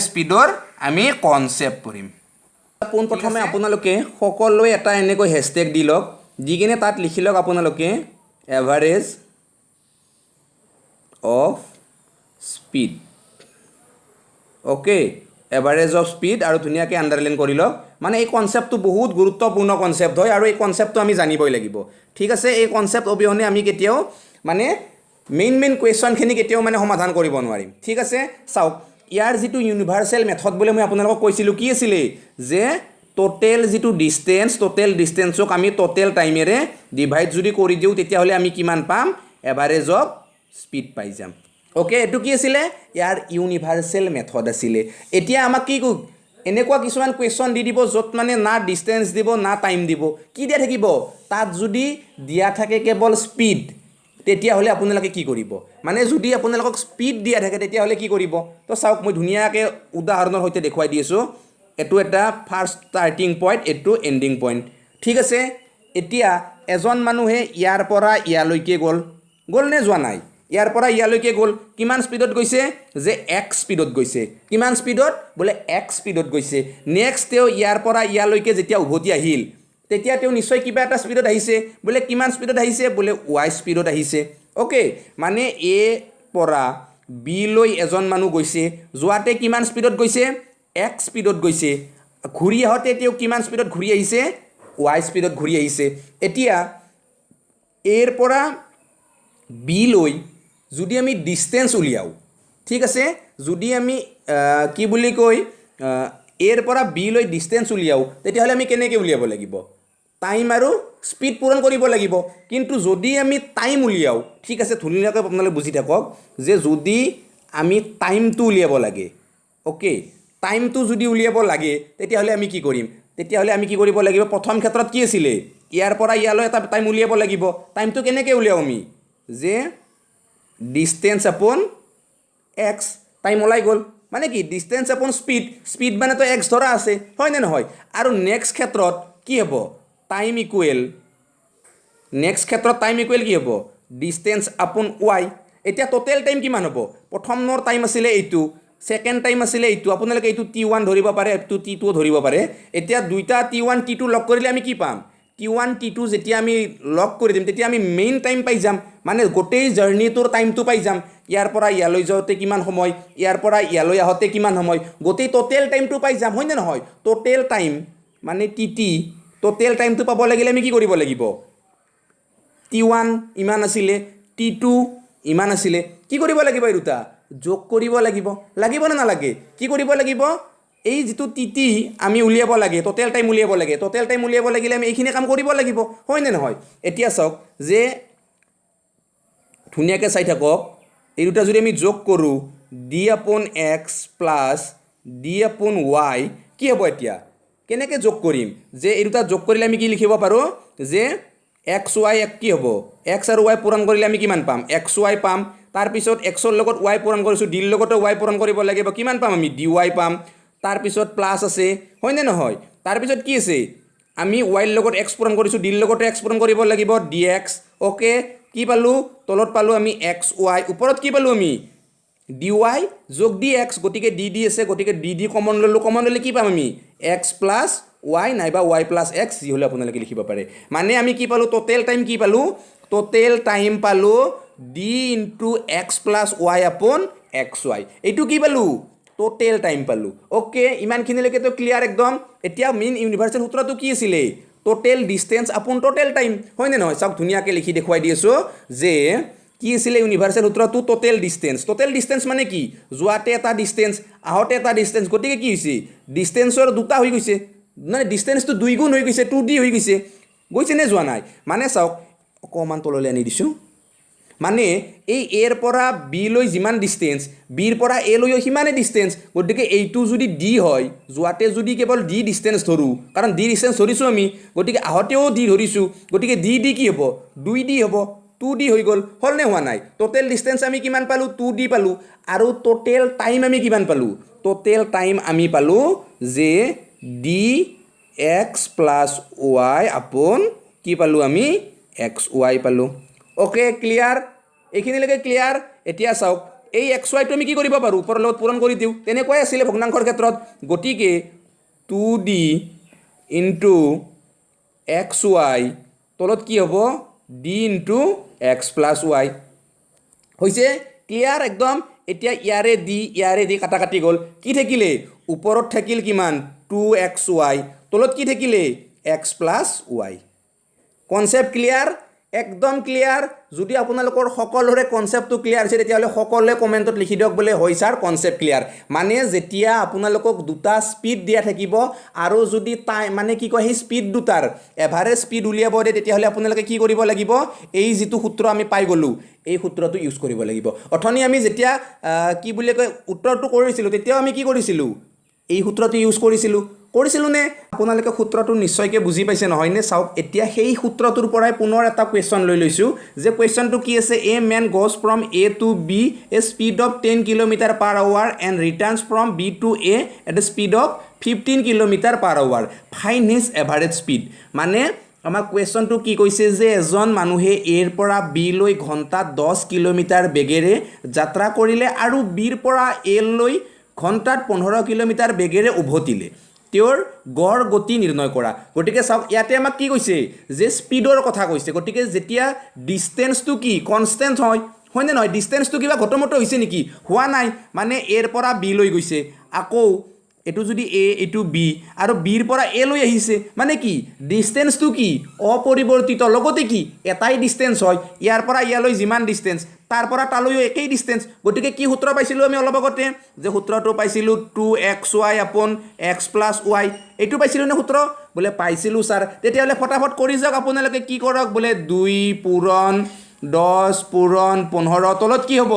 স্পীডৰ আমি কনচেপ্ট পঢ়িম পোনপ্ৰথমে আপোনালোকে সকলোৱে এটা এনেকৈ হেছটেগ দি লওক দি কিনে তাত লিখি লওক আপোনালোকে average of speed okay average of speed আৰু ধুনীয়াকৈ আণ্ডাৰলাইন কৰি লওক মানে এই কনচেপ্টটো বহুত গুৰুত্বপূৰ্ণ কনচেপ্ট হয় আৰু এই কনচেপ্টটো আমি জানিবই লাগিব ঠিক আছে এই কনচেপ্ট অবিহনে আমি কেতিয়াও মানে মেইন কুৱেশ্যনখিনি কেতিয়াও মানে সমাধান কৰিব নোৱাৰিম ঠিক আছে চাওক ইয়াৰ যিটো ইউনিভাৰ্চেল মেথড বুলি মই আপোনালোকক কৈছিলোঁ কি আছিলে যে টোটেল যিটো ডিষ্টেঞ্চক আমি টোটেল টাইমেৰে ডিভাইড যদি কৰি দিওঁ তেতিয়াহ'লে আমি কিমান পাম এভাৰেজ অফ স্পীড পাই যাম অ'কে এইটো কি আছিলে ইয়াৰ ইউনিভাৰ্চেল মেথড আছিলে এতিয়া আমাক কি এনেকুৱা কিছুমান কুৱেশ্যন দি দিব য'ত মানে না ডিষ্টেঞ্চ দিব না টাইম দিব কি দিয়া থাকিব তাত যদি দিয়া থাকে কেৱল স্পীড তেতিয়াহ'লে আপোনালোকে কি কৰিব মানে যদি আপোনালোকক স্পীড দিয়া থাকে তেতিয়াহ'লে কি কৰিব তো চাওক মই ধুনীয়াকৈ উদাহৰণৰ সৈতে দেখুৱাই দি আছোঁ এইটো এটা ফাৰ্ষ্ট ষ্টাৰ্টিং পইণ্ট এইটো এণ্ডিং পইণ্ট ঠিক আছে এতিয়া এজন মানুহে ইয়াৰ পৰা ইয়ালৈকে গ'ল নে যোৱা নাই ইয়াৰ পৰা ইয়ালৈকে গ'ল কিমান স্পীডত গৈছে যে এক্স স্পীডত গৈছে কিমান স্পীডত বোলে এক্স স্পীডত গৈছে নেক্সট তেওঁ ইয়াৰ পৰা ইয়ালৈকে যেতিয়া উভতি আহিল তেতিয়া তেওঁ নিশ্চয় কিবা এটা স্পীডত আহিছে বোলে কিমান স্পীডত আহিছে বোলে ৱাই স্পীডত আহিছে অ'কে মানে এ পৰা বি লৈ এজন মানুহ গৈছে যোৱাতে কিমান স্পীডত গৈছে এক্স স্পীডত গৈছে ঘূৰি আহোঁতে তেওঁ কিমান স্পীডত ঘূৰি আহিছে ৱাই স্পীডত ঘূৰি আহিছে এতিয়া এৰ পৰা বি লৈ যদি আমি ডিষ্টেঞ্চ উলিয়াওঁ ঠিক আছে যদি আমি কি বুলি কয় এৰ পৰা বি লৈ ডিষ্টেঞ্চ উলিয়াওঁ তেতিয়াহ'লে আমি কেনেকৈ উলিয়াব লাগিব টাইম আৰু স্পীড পূৰণ কৰিব লাগিব কিন্তু যদি আমি টাইম উলিয়াওঁ ঠিক আছে ধুনীয়াকৈ আপোনালোকে বুজি থাকক যে যদি আমি টাইমটো উলিয়াব লাগে অ'কে টাইমটো যদি উলিয়াব লাগে তেতিয়াহ'লে আমি কি কৰিম তেতিয়াহ'লে আমি কি কৰিব লাগিব প্ৰথম ক্ষেত্ৰত কি আছিলে ইয়াৰ পৰা ইয়ালৈ এটা টাইম উলিয়াব লাগিব টাইমটো কেনেকৈ উলিয়াওঁ আমি যে ডিষ্টেঞ্চ আপন এক্স টাইম ওলাই গ'ল মানে কি ডিষ্টেঞ্চ আপন স্পীড মানেতো এক্স ধৰা আছে হয়নে নহয় আৰু নেক্সট ক্ষেত্ৰত কি হ'ব টাইম ইকুৱেল কি হ'ব ডিষ্টেঞ্চ আপন ৱাই এতিয়া টোটেল টাইম কিমান হ'ব প্ৰথমৰ টাইম আছিলে এইটো ছেকেণ্ড টাইম আছিলে এইটো আপোনালোকে এইটো T1 ধৰিব পাৰে এইটো T2 ধৰিব পাৰে এতিয়া দুইটা T1 T2 লগ কৰিলে আমি কি পাম T1 T2 যেতিয়া আমি লগ কৰি দিম তেতিয়া আমি মেইন টাইম পাই যাম মানে গোটেই জাৰ্নিটোৰ টাইমটো পাই যাম ইয়াৰ পৰা ইয়ালৈ যাওঁতে কিমান সময় ইয়াৰ পৰা ইয়ালৈ আহোঁতে কিমান সময় গোটেই টোটেল টাইমটো পাই যাম হয়নে নহয় টোটেল টাইম মানে TT টোটেল টাইমটো পাব লাগিলে আমি কি কৰিব লাগিব T1 ইমান আছিলে T2 ইমান আছিলে কি কৰিব লাগিব এই দুটা যোগ কৰিব লাগিব নে নালাগে কি কৰিব লাগিব এই যিটো TT আমি উলিয়াব লাগে টোটেল টাইম উলিয়াব লাগিলে আমি এইখিনি কাম কৰিব লাগিব হয়নে নহয় এতিয়া চাওক যে ধুনীয়াকৈ চাই থাকক এই দুটা যদি আমি যোগ কৰোঁ d/x প্লাছ d/y কি হ'ব এতিয়া কেনেকৈ যোগ কৰিম যে এই দুটা যোগ কৰিলে আমি কি লিখিব পাৰোঁ যে এক্স ৱাই কি হ'ব এক্স আৰু ৱাই পূৰণ কৰিলে আমি কিমান পাম এক্স ৱাই পাম তাৰপিছত এক্সৰ লগত ৱাই পূৰণ কৰিছোঁ ডিৰ লগতো ৱাই পূৰণ কৰিব লাগিব কিমান পাম আমি ডি ৱাই পাম তাৰপিছত প্লাছ আছে হয়নে নহয় তাৰপিছত কি আছে আমি ৱাইৰ লগত এক্স পূৰণ কৰিছোঁ ডিৰ লগতো এক্স পূৰণ কৰিব লাগিব ডি এক্স অ'কে কি পালোঁ তলত পালোঁ আমি এক্স ৱাই ওপৰত কি পালোঁ আমি ডি ৱাই যোগ ডি এক্স গতিকে ডি আছে গতিকে ডি কমন ল'লে কি পাম আমি এক্স প্লাছ ৱাই নাইবা ৱাই প্লাছ এক্স যি হ'লে আপোনালোকে লিখিব পাৰে মানে আমি কি পালোঁ টোটেল টাইম পালোঁ D into x plus Y আপন এক্স ৱাই এইটো কি পালোঁ টোটেল টাইম পালোঁ অ'কে ইমানখিনিলৈকেতো ক্লিয়াৰ একদম এতিয়া মেইন ইউনিভাৰ্চেল সূত্ৰটো কি আছিলে টোটেল ডিষ্টেঞ্চ আপন টোটেল টাইম হয়নে নহয় চাওক ধুনীয়াকৈ লিখি দেখুৱাই দি আছোঁ যে কি আছিলে ইউনিভাৰ্চেল সূত্ৰটো টোটেল ডিষ্টেঞ্চ মানে কি যোৱাতে এটা ডিষ্টেঞ্চ আহোঁতে এটা ডিষ্টেঞ্চ গতিকে কি হৈছে ডিষ্টেঞ্চৰ দুটা হৈ গৈছে মানে ডিষ্টেঞ্চটো দুই গুণ হৈ গৈছে 2d হৈ গৈছে নে যোৱা নাই মানে চাওক অকণমান তললৈ আনি দিছোঁ মানে এই এৰ পৰা বি লৈ যিমান ডিষ্টেঞ্চ বিৰ পৰা এ লৈ সিমানে ডিষ্টেঞ্চ গতিকে এইটো যদি ডি হয় যোৱাতে যদি কেৱল ডি ডিষ্টেঞ্চ ধৰোঁ কাৰণ ডি ডিষ্টেঞ্চ ধৰিছোঁ আমি গতিকে আহোঁতেও ডি ধৰিছোঁ গতিকে ডি কি হ'ব 2d হ'ব 2d হৈ গ'ল হ'লনে হোৱা নাই টোটেল ডিষ্টেঞ্চ আমি কিমান পালোঁ 2d পালোঁ আৰু টোটেল টাইম আমি কিমান পালোঁ টোটেল টাইম আমি পালোঁ যে ডি এক্স প্লাছ ৱাই আপন কি পালোঁ আমি এক্স ৱাই পালোঁ অ'কে ক্লিয়াৰ এইখিনিলৈকে ক্লিয়াৰ এতিয়া চাওক এই এক্স ৱাইটো আমি কি কৰিব পাৰোঁ ওপৰৰ লগত পূৰণ কৰি দিওঁ তেনেকুৱাই আছিলে ভগ্নাংশৰ ক্ষেত্ৰত গতিকে 2d ইনটু এক্স ৱাই তলত কি হ'ব d into x plus Y হৈছে ক্লিয়াৰ একদম এতিয়া ইয়াৰে দি কাটা কাটি গ'ল কি থাকিলে ওপৰত থাকিল কিমান 2xy তলত কি থাকিলে x plus Y concept clear একদম ক্লিয়াৰ যদি আপোনালোকৰ সকলোৰে কনচেপ্টটো ক্লিয়াৰ হৈছে তেতিয়াহ'লে সকলোৱে কমেণ্টত লিখি দিয়ক বোলে হয় ছাৰ কনচেপ্ট ক্লিয়াৰ মানে যেতিয়া আপোনালোকক দুটা স্পীড দিয়া থাকিব আৰু যদি মানে কি কয় সেই স্পীড দুটাৰ এভাৰেজ স্পীড উলিয়াব দিয়ে তেতিয়াহ'লে আপোনালোকে কি কৰিব লাগিব এই যিটো সূত্ৰ আমি পাই গ'লোঁ এই সূত্ৰটো ইউজ কৰিব লাগিব অথনি আমি যেতিয়া কি বুলি কয় উত্তৰটো কৰিছিলোঁ তেতিয়াও আমি কি কৰিছিলোঁ এই সূত্ৰটো ইউজ কৰিছিলোঁ নে আপোনালোকে সূত্ৰটো নিশ্চয়কৈ বুজি পাইছে নহয়নে চাওক এতিয়া সেই সূত্ৰটোৰ পৰাই পুনৰ এটা কুৱেশ্যন লৈ লৈছোঁ যে কুৱেশ্যনটো কি আছে a man goes from A to B a speed of 10 kilometre per hour and returns from B to A at a speed of 15 kilometre per hour find his average speed মানে আমাৰ কুৱেশ্যনটো কি কৈছে যে এজন মানুহে এৰ পৰা বি লৈ ঘণ্টাত 10 কিলোমিটাৰ বেগেৰে যাত্ৰা কৰিলে আৰু বিৰ পৰা এ লৈ ঘণ্টাত 15 কিলোমিটাৰ বেগেৰে উভতিলে তেওঁৰ গড় গতি নিৰ্ণয় কৰা গতিকে চাওক ইয়াতে আমাক কি কৈছে যে স্পীডৰ কথা কৈছে গতিকে যেতিয়া ডিষ্টেঞ্চটো কি কনষ্টেণ্ট হয়নে নহয় ডিষ্টেঞ্চটো কিবা ঘটমট হৈছে নেকি হোৱা নাই মানে এৰ পৰা বি লৈ গৈছে আকৌ এইটো যদি এ এইটো বি আৰু বিৰ পৰা এ লৈ আহিছে মানে কি ডিষ্টেঞ্চটো কি অপৰিৱৰ্তিত লগতে কি এটাই ডিষ্টেঞ্চ হয় ইয়াৰ পৰা ইয়ালৈ যিমান ডিষ্টেঞ্চ তাৰ পৰা তালৈও একেই ডিষ্টেঞ্চ গতিকে কি সূত্ৰ পাইছিলোঁ আমি অলপ আগতে যে সূত্ৰটো পাইছিলোঁ 2xy আপন x প্লাছ ৱাই এইটো পাইছিলোঁ নে সূত্ৰ বোলে পাইছিলোঁ ছাৰ তেতিয়াহ'লে ফটাফট কৰি যাওক আপোনালোকে কি কৰক বোলে 2 পূৰণ 10 পূৰণ 15 তলত কি হ'ব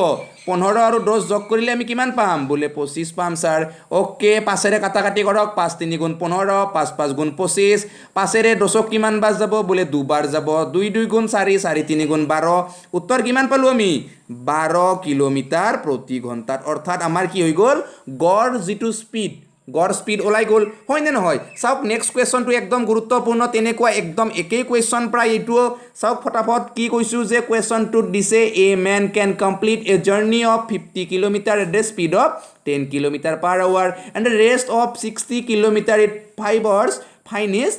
15 আৰু 10 যোগ কৰিলে আমি কিমান পাম বোলে 25 পাম ছাৰ অ'কে 5ৰে কাটা কাটি কৰক 5 3 গুণ 15 5 5 গুণ 25 5ৰে 10ক কিমান বাৰ যাব বোলে দুবাৰ যাব 2 2 গুণ 4 4 3 গুণ 12 উত্তৰ কিমান পালোঁ আমি 12 কিলোমিটাৰ প্ৰতি ঘণ্টাত অৰ্থাৎ আমাৰ কি হৈ গ'ল গড় যিটো গড় স্পীড ওলাই গ'ল হয়নে নহয় চাওক নেক্সট কুৱেশ্যনটো একদম গুৰুত্বপূৰ্ণ তেনেকুৱা একদম একেই কুৱেশ্যন প্ৰায় এইটোও চাওক ফটাফট কি কৈছোঁ যে কুৱেশ্যনটোত দিছে a man can complete a journey of 50 kilometre at the speed of 10 kilometre per hour and the rest of 60 kilometre it 5 hours find his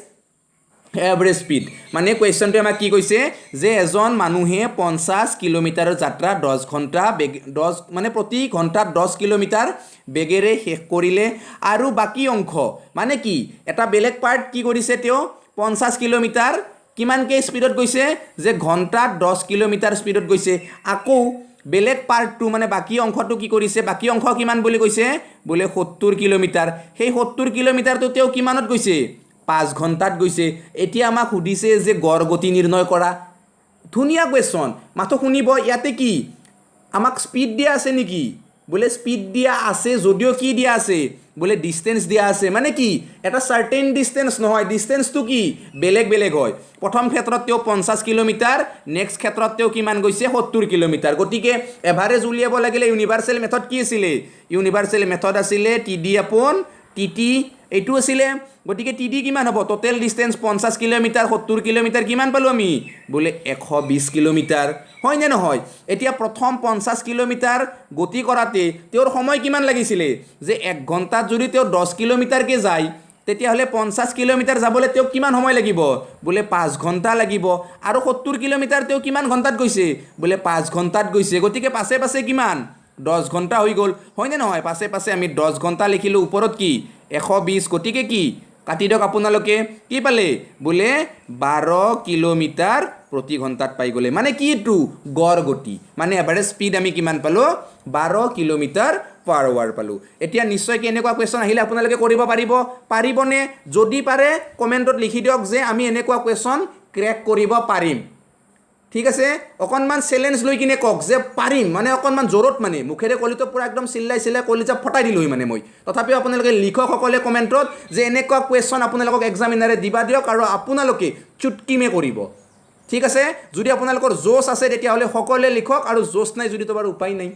average speed মানে কুৱেশ্যনটোৱে আমাক কি কৈছে যে এজন মানুহে 50 কিলোমিটাৰৰ যাত্ৰা 10 ঘণ্টা মানে প্ৰতি ঘণ্টাত 10 কিলোমিটাৰ বেগেৰে শেষ কৰিলে আৰু বাকী অংশ মানে কি এটা বেলেগ পাৰ্ট কি কৰিছে তেওঁ 50 কিলোমিটাৰ কিমানকৈ স্পীডত গৈছে যে ঘণ্টাত 10 কিলোমিটাৰ স্পীডত গৈছে আকৌ বেলেগ পাৰ্টটো মানে বাকী অংশটো কি কৰিছে বাকী অংশ কিমান বুলি কৈছে বোলে 70 কিলোমিটাৰ সেই 70 কিলোমিটাৰটো তেওঁ কিমানত গৈছে 5 ঘণ্টাত গৈছে এতিয়া আমাক সুধিছে যে গড় গতি নিৰ্ণয় কৰা ধুনীয়া কুৱেশ্যন মাথো শুনিব ইয়াতে কি আমাক স্পীড দিয়া আছে নেকি বোলে স্পীড দিয়া আছে যদিও কি দিয়া আছে বোলে ডিষ্টেঞ্চ দিয়া আছে মানে কি এটা চাৰ্টেইন ডিষ্টেঞ্চ নহয় ডিষ্টেঞ্চটো কি বেলেগ হয় প্ৰথম ক্ষেত্ৰত তেওঁ 50 কিলোমিটাৰ নেক্সট ক্ষেত্ৰত তেওঁ কিমান গৈছে 70 কিলোমিটাৰ গতিকে এভাৰেজ উলিয়াব লাগিলে ইউনিভাৰ্চেল মেথড কি আছিলে ইউনিভাৰ্চেল মেথড আছিলে টিডি আপন টিটি এইটো আছিলে গতিকে টিডি কিমান হ'ব টোটেল ডিষ্টেঞ্চ 50 কিলোমিটাৰ 70 কিলোমিটাৰ কিমান পালোঁ আমি বোলে 120 কিলোমিটাৰ হয়নে নহয় এতিয়া প্ৰথম 50 কিলোমিটাৰ গতি কৰাতে তেওঁৰ সময় কিমান লাগিছিলে যে 1 ঘণ্টাত যদি তেওঁ 10 কিলোমিটাৰকৈ যায় তেতিয়াহ'লে 50 কিলোমিটাৰ যাবলৈ তেওঁক কিমান সময় লাগিব বোলে 5 ঘণ্টা লাগিব আৰু 70 কিলোমিটাৰ তেওঁ কিমান ঘণ্টাত গৈছে বোলে 5 ঘণ্টাত গৈছে গতিকে পাছে পাছে কিমান 10 ঘণ্টা হৈ গ'ল হয়নে নহয় পাছে পাছে আমি 10 ঘণ্টা লিখিলোঁ ওপৰত কি 120 গতিকে কি কাটি দিয়ক আপোনালোকে কি পালে বোলে 12 কিলোমিটাৰ প্ৰতি ঘণ্টাত পাই গ'লে মানে কি এইটো গড় গতি মানে এভাৰেজ স্পীড আমি কিমান পালোঁ 12 কিলোমিটাৰ পাৰ আৱাৰ পালোঁ এতিয়া নিশ্চয় কি এনেকুৱা কুৱেশ্যন আহিলে আপোনালোকে কৰিব পাৰিবনে যদি পাৰে কমেণ্টত লিখি দিয়ক যে আমি এনেকুৱা কুৱেশ্যন ক্ৰেক কৰিব পাৰিম ঠিক আছে অকণমান চেলেঞ্জ লৈ কিনে কওক যে পাৰিম মানে অকণমান জোৰত মানে মুখেৰে কলিতো পুৰা একদম চিল্লাই কলিজা ফটাই দিলোঁ মানে মই তথাপিও আপোনালোকে লিখক সকলে কমেণ্টত যে এনেকুৱা কুৱেশ্যন আপোনালোকক এক্সামিনাৰে দিবা দিয়ক আৰু আপোনালোকে চুটকিমে কৰিব ঠিক আছে যদি আপোনালোকৰ জোচ আছে তেতিয়াহ'লে সকলোৱে লিখক আৰু জোচ নাই যদি তো বাৰু উপায় নাই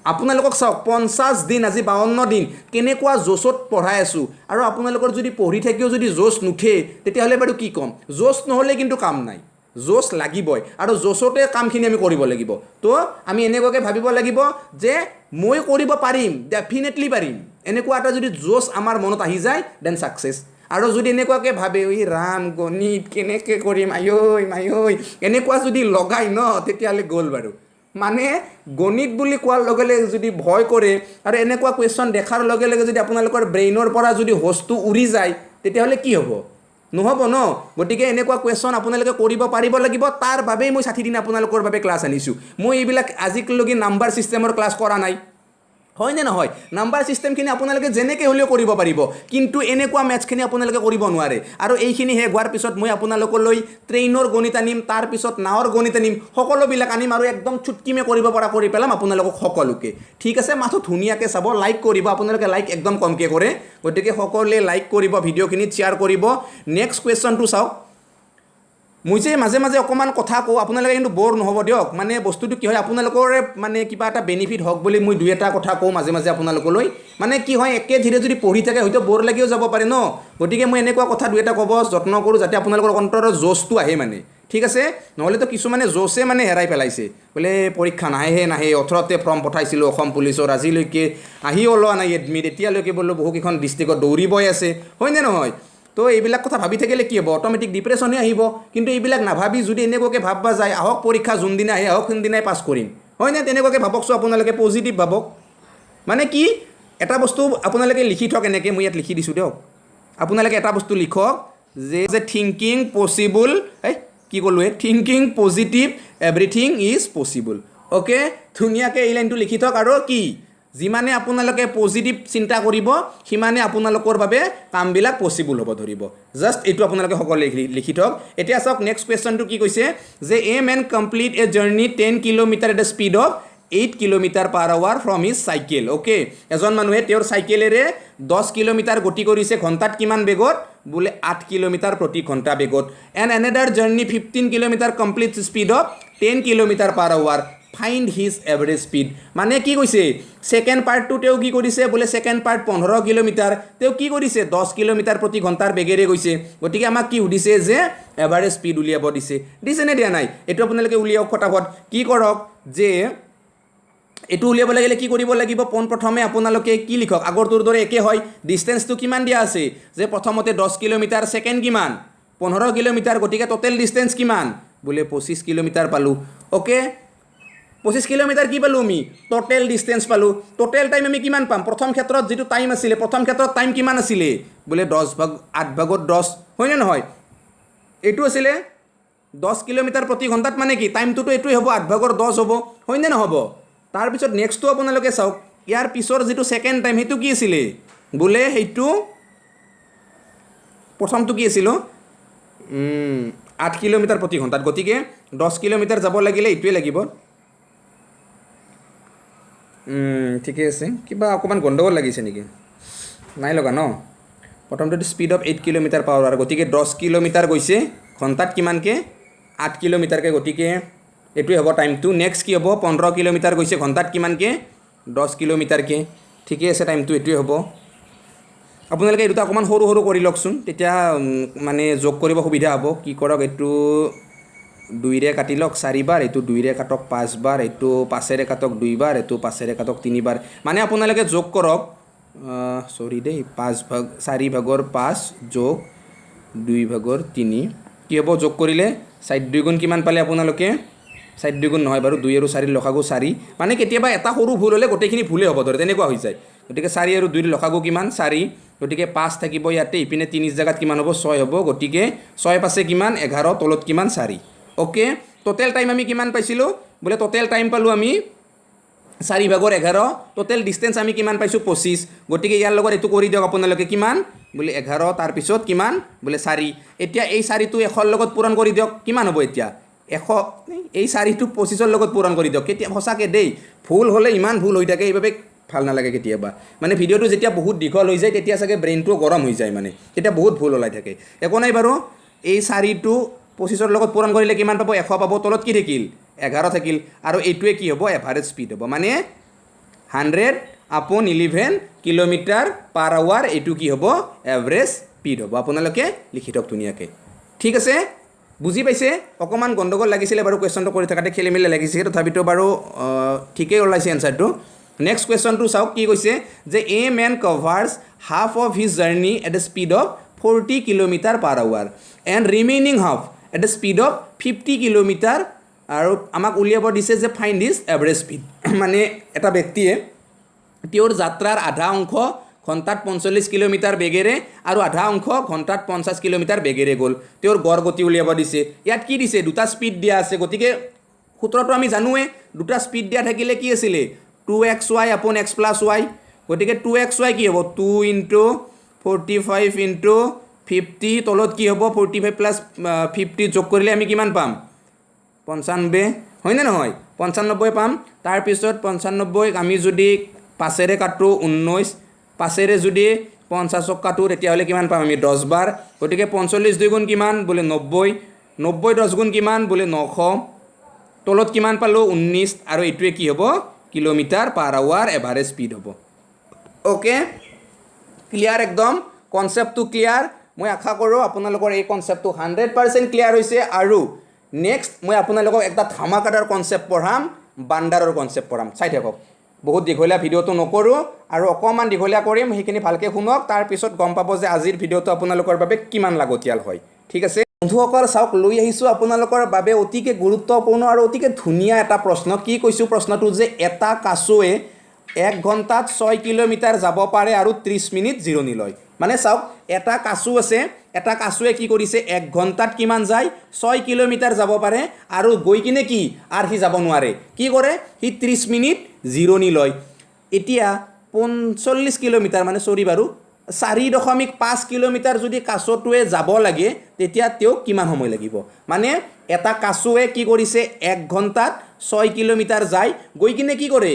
আপোনালোকক চাওক 50 দিন আজি 52 দিন কেনেকুৱা জোচত পঢ়াই আছোঁ আৰু আপোনালোকৰ যদি পঢ়ি থাকিও যদি জোচ নুঠে তেতিয়াহ'লে বাৰু কি ক'ম জোচ নহ'লে কিন্তু কাম নাই জোচ লাগিবই আৰু জোচতে কামখিনি আমি কৰিব লাগিব তো আমি এনেকুৱাকৈ ভাবিব লাগিব যে মই কৰিব পাৰিম ডেফিনেটলি পাৰিম এনেকুৱা এটা যদি জোচ আমাৰ মনত আহি যায় দেন ছাকচেছ আৰু যদি এনেকুৱাকৈ ভাবে ঐ ৰাম গণিত কেনেকৈ কৰিম আয়ৈ এনেকুৱা যদি লগাই ন তেতিয়াহ'লে গ'ল বাৰু মানে গণিত বুলি কোৱাৰ লগে লগে যদি ভয় কৰে আৰু এনেকুৱা কুৱেশ্যন দেখাৰ লগে লগে যদি আপোনালোকৰ ব্ৰেইনৰ পৰা যদি হোচটো উৰি যায় তেতিয়াহ'লে কি হ'ব নহ'ব ন গতিকে এনেকুৱা কুৱেশ্যন আপোনালোকে কৰিব পাৰিব লাগিব তাৰ বাবেই মই 60 দিন আপোনালোকৰ বাবে ক্লাছ আনিছোঁ মই এইবিলাক আজিলৈকে নাম্বাৰ ছিষ্টেমৰ ক্লাছ কৰা নাই হয় নে নহয় নাম্বাৰ ছিষ্টেমখিনি আপোনালোকে যেনেকৈ হ'লেও কৰিব পাৰিব কিন্তু এনেকুৱা মেথছখিনি আপোনালোকে কৰিব নোৱাৰে আৰু এইখিনি শেষ হোৱাৰ পিছত মই আপোনালোকলৈ ট্ৰেইনৰ গণিত আনিম তাৰপিছত নাৱৰ গণিত আনিম সকলোবিলাক আনিম আৰু একদম চুটকিমে কৰিব পৰা কৰি পেলাম আপোনালোকক সকলোকে ঠিক আছে মাথো ধুনীয়াকৈ চাব লাইক কৰিব আপোনালোকে লাইক একদম কমকৈ কৰে গতিকে সকলোৱে লাইক কৰিব ভিডিঅ'খিনিত শ্বেয়াৰ কৰিব নেক্সট কুৱেশ্যনটো চাওক মই যে মাজে মাজে অকণমান কথা কওঁ আপোনালোকে কিন্তু বৰ নহ'ব দিয়ক মানে বস্তুটো কি হয় আপোনালোকৰে মানে কিবা এটা বেনিফিট হওক বুলি মই দুই এটা কথা কওঁ মাজে মাজে আপোনালোকলৈ মানে কি হয় একে ধীৰে যদি পঢ়ি থাকে হয়তো বৰ লাগিও যাব পাৰে ন গতিকে মই এনেকুৱা কথা দুই এটা ক'ব যত্ন কৰোঁ যাতে আপোনালোকৰ অন্তৰৰ জোচটো আহে মানে ঠিক আছে নহ'লেতো কিছুমানে জোচে মানে হেৰাই পেলাইছে বোলে পৰীক্ষা নাহে 18তে ফৰ্ম পঠাইছিলোঁ অসম পুলিচৰ আজিলৈকে আহি ওলোৱা নাই এডমিট এতিয়ালৈকে বোলো বহুকেইখন ডিষ্ট্ৰিক্টত দৌৰিবই আছে হয়নে নহয় তো এইবিলাক কথা ভাবি থাকিলে কি হ'ব অট'মেটিক ডিপ্ৰেশ্যনে আহিব কিন্তু এইবিলাক নাভাবি যদি এনেকুৱাকৈ ভাববা যায় আহক পৰীক্ষা যোনদিনা আহে আহক সেইদিনাই পাছ কৰিম হয়নে তেনেকুৱাকৈ ভাবকচোন আপোনালোকে পজিটিভ ভাবক মানে কি এটা বস্তু আপোনালোকে লিখি থওক এনেকৈ মই ইয়াত লিখি দিছোঁ দিয়ক আপোনালোকে এটা বস্তু লিখক যে থিংকিং পচিবল কি ক'লোঁ thinking positive everything is possible okay ধুনীয়াকৈ এই লাইনটো লিখি থওক আৰু কি যিমানে আপোনালোকে পজিটিভ চিন্তা কৰিব সিমানে আপোনালোকৰ বাবে কামবিলাক পচিবল হ'ব ধৰিব জাষ্ট এইটো আপোনালোকে সকলোৱে লিখি থওক এতিয়া চাওক নেক্সট কুৱেশ্যনটো কি কৈছে যে a man complete a journey 10 kilometre at a speed of 8 kilometre per hour from his cycle okay এজন মানুহে তেওঁৰ চাইকেলেৰে 10 কিলোমিটাৰ গতি কৰিছে ঘণ্টাত কিমান বেগত বোলে 8 কিলোমিটাৰ প্ৰতি ঘণ্টা বেগত and another journey 15 kilometre complete speed of 10 kilometre per hour find his average speed মানে কি কৈছে ছেকেণ্ড পাৰ্টটো তেওঁ কি কৰিছে বোলে ছেকেণ্ড পাৰ্ট 15 কিলোমিটাৰ তেওঁ কি কৰিছে 10 কিলোমিটাৰ প্ৰতি ঘণ্টাৰ বেগেৰে গৈছে গতিকে আমাক কি সুধিছে যে এভাৰেজ স্পীড উলিয়াব দিছেনে দিয়া নাই এইটো আপোনালোকে উলিয়াওক ফটাফট কি কৰক যে এইটো উলিয়াব লাগিলে কি কৰিব লাগিব পোনপ্ৰথমে আপোনালোকে কি লিখক আগৰটোৰ দৰে একে হয় ডিষ্টেঞ্চটো কিমান দিয়া আছে যে প্ৰথমতে 10 কিলোমিটাৰ ছেকেণ্ড কিমান 15 কিলোমিটাৰ গতিকে টোটেল ডিষ্টেঞ্চ কিমান বোলে 25 কিলোমিটাৰ পালোঁ অ'কে 25 কিলোমিটাৰ কি পালোঁ আমি টোটেল ডিষ্টেঞ্চ পালোঁ টোটেল টাইম আমি কিমান পাম প্ৰথম ক্ষেত্ৰত যিটো টাইম আছিলে প্ৰথম ক্ষেত্ৰত টাইম কিমান আছিলে বোলে 8 ভাগত 10 হয়নে নহয় এইটো আছিলে 10 কিলোমিটাৰ প্ৰতি ঘণ্টাত মানে কি টাইমটোতো এইটোৱে হ'ব 8 ভাগৰ 10 হ'ব হয়নে নহ'ব তাৰপিছত নেক্সটটো আপোনালোকে চাওক ইয়াৰ পিছৰ যিটো ছেকেণ্ড টাইম সেইটো কি আছিলে বোলে সেইটো প্ৰথমটো কি আছিল 8 কিলোমিটাৰ প্ৰতি ঘণ্টাত গতিকে 10 কিলোমিটাৰ যাব লাগিলে এইটোৱে লাগিব ঠিকে আছে কিবা অকণমান গণ্ডগোল লাগিছে নেকি নাই লগা ন প্ৰথমটো speed of 8 kilometre per hour গতিকে 10 কিলোমিটাৰ গৈছে ঘণ্টাত কিমানকৈ 8 কিলোমিটাৰকৈ গতিকে এইটোৱে হ'ব টাইমটো নেক্সট কি হ'ব 15 কিলোমিটাৰ গৈছে ঘণ্টাত কিমানকৈ 10 কিলোমিটাৰকৈ ঠিকে আছে টাইমটো এইটোৱে হ'ব আপোনালোকে এই দুটা অকণমান সৰু সৰু কৰি লওকচোন তেতিয়া মানে যোগ কৰিব সুবিধা হ'ব কি কৰক এইটো 2ৰে কাটি লওক 4 বাৰ এইটো 2ৰে কাটক 5 বাৰ এইটো 5ৰে কাটক 2 বাৰ এইটো 5ৰে কাটক 3 বাৰ মানে আপোনালোকে যোগ কৰক চৰি দেই 4 ভাগৰ 5 যোগ 2 ভাগৰ 3 কি হ'ব যোগ কৰিলে 4 2 গুণ কিমান পালে আপোনালোকে 4 2 গুণ নহয় বাৰু 2 আৰু 4 লসাগু 4 মানে কেতিয়াবা এটা সৰু ভুল হ'লে গোটেইখিনি ভুলেই হ'ব ধৰে তেনেকুৱা হৈ যায় গতিকে 4 আৰু 2 লসাগু কিমান 4 গতিকে 5 থাকিব ইয়াতে ইপিনে 3 জেগাত কিমান হ'ব 6 হ'ব গতিকে 6 পাছে কিমান 11 তলত কিমান 4 ওকে টোটেল টাইম আমি কিমান পাইছিলোঁ বোলে টোটেল টাইম পালোঁ আমি 4/11 টোটেল ডিষ্টেঞ্চ আমি কিমান পাইছোঁ 25 গতিকে ইয়াৰ লগত এইটো কৰি দিয়ক আপোনালোকে কিমান বোলে 11 তাৰপিছত কিমান বোলে 4 এতিয়া এই 4টো 100ৰ লগত পূৰণ কৰি দিয়ক কিমান হ'ব এতিয়া 100 এই 4টো 25ৰ লগত পূৰণ কৰি দিয়ক কেতিয়া সঁচাকৈ দেই ভুল হ'লে ইমান ভুল হৈ থাকে এইভাবে ভাল নালাগে কেতিয়াবা মানে ভিডিঅ'টো যেতিয়া বহুত দীঘল হৈ যায় তেতিয়া চাগে ব্ৰেইনটো গৰম হৈ যায় মানে তেতিয়া বহুত ভুল ওলাই থাকে একো নাই বাৰু এই 4টো 25ৰ লগত পূৰণ কৰিলে কিমান পাব 100 পাব তলত কি থাকিল 11 থাকিল আৰু এইটোৱে কি হ'ব এভাৰেজ স্পীড হ'ব মানে 100/11 km/h এইটো কি হ'ব এভাৰেজ স্পীড হ'ব আপোনালোকে লিখি থওক ধুনীয়াকৈ ঠিক আছে বুজি পাইছে অকণমান গণ্ডগোল লাগিছিলে বাৰু কুৱেশ্যনটো কৰি থাকাতে খেলি মেলি লাগিছে তথাপিতো বাৰু ঠিকেই ওলাইছে এনচাৰটো নেক্সট কুৱেশ্যনটো চাওক কি কৈছে যে a man covers half of his journey at the speed of 40 km/h and remaining half at the speed of 50 km আৰু আমাক উলিয়াব দিছে যে ফাইণ্ড হিজ এভাৰেজ স্পীড মানে এটা ব্যক্তিয়ে তেওঁৰ যাত্ৰাৰ আধা অংশ ঘণ্টাত 45 কিলোমিটাৰ বেগেৰে আৰু আধা অংশ ঘণ্টাত 50 কিলোমিটাৰ বেগেৰে গ'ল তেওঁৰ গড় গতি উলিয়াব দিছে ইয়াত কি দিছে দুটা স্পীড দিয়া আছে গতিকে সূত্ৰটো আমি জানোৱে দুটা স্পীড দিয়া থাকিলে কি আছিলে 2xy upon x plus y গতিকে 2xy কি হ'ব 2 * 45 * 50 তলত কি হ'ব 45 প্লাছ 50 যোগ কৰিলে আমি কিমান পাম 95 হয়নে নহয় 95 পাম তাৰপিছত 95 আমি যদি 5ৰে কাটো 19 5ৰে যদি 50ক কাটো তেতিয়াহ'লে কিমান পাম আমি 10 বাৰ গতিকে 45 2 গুণ কিমান বোলে 90 90 10 গুণ কিমান বোলে 900 তলত কিমান পালোঁ 19 আৰু এইটোৱে কি হ'ব km/h এভাৰেজ স্পীড হ'ব ওকে ক্লিয়াৰ একদম কনচেপ্টটো ক্লিয়াৰ মই আশা কৰোঁ আপোনালোকৰ এই কনচেপ্টটো 100% ক্লিয়াৰ হৈছে আৰু নেক্সট মই আপোনালোকক এটা ধামাকাদাৰ কনচেপ্ট পঢ়াম বান্দাৰৰ কনচেপ্ট পঢ়াম চাই থাকক বহুত দীঘলীয়া ভিডিঅ'টো নকৰোঁ আৰু অকণমান দীঘলীয়া কৰিম সেইখিনি ভালকৈ শুনক তাৰপিছত গম পাব যে আজিৰ ভিডিঅ'টো আপোনালোকৰ বাবে কিমান লাগতিয়াল হয় ঠিক আছে বন্ধুসকল চাওক লৈ আহিছোঁ আপোনালোকৰ বাবে অতিকে গুৰুত্বপূৰ্ণ আৰু অতিকে ধুনীয়া এটা প্ৰশ্ন কি কৈছোঁ প্ৰশ্নটো যে এটা কাছুৱে 1 ঘণ্টাত 6 কিলোমিটাৰ যাব পাৰে আৰু 30 মিনিট জিৰণি লয় মানে চাওক এটা কাছু আছে এটা কাছুৱে কি কৰিছে 1 ঘণ্টাত কিমান যায় 6 কিলোমিটাৰ যাব পাৰে আৰু গৈ কিনে কি আৰু সি যাব নোৱাৰে কি কৰে সি 30 মিনিট জিৰণি লয় এতিয়া 45 কিলোমিটাৰ মানে চৰি বাৰু 4.5 কিলোমিটাৰ যদি কাছটোৱে যাব লাগে তেতিয়া তেওঁ কিমান সময় লাগিব মানে এটা কাছুৱে কি কৰিছে 1 ঘণ্টাত 6 কিলোমিটাৰ যায় গৈ কিনে কি কৰে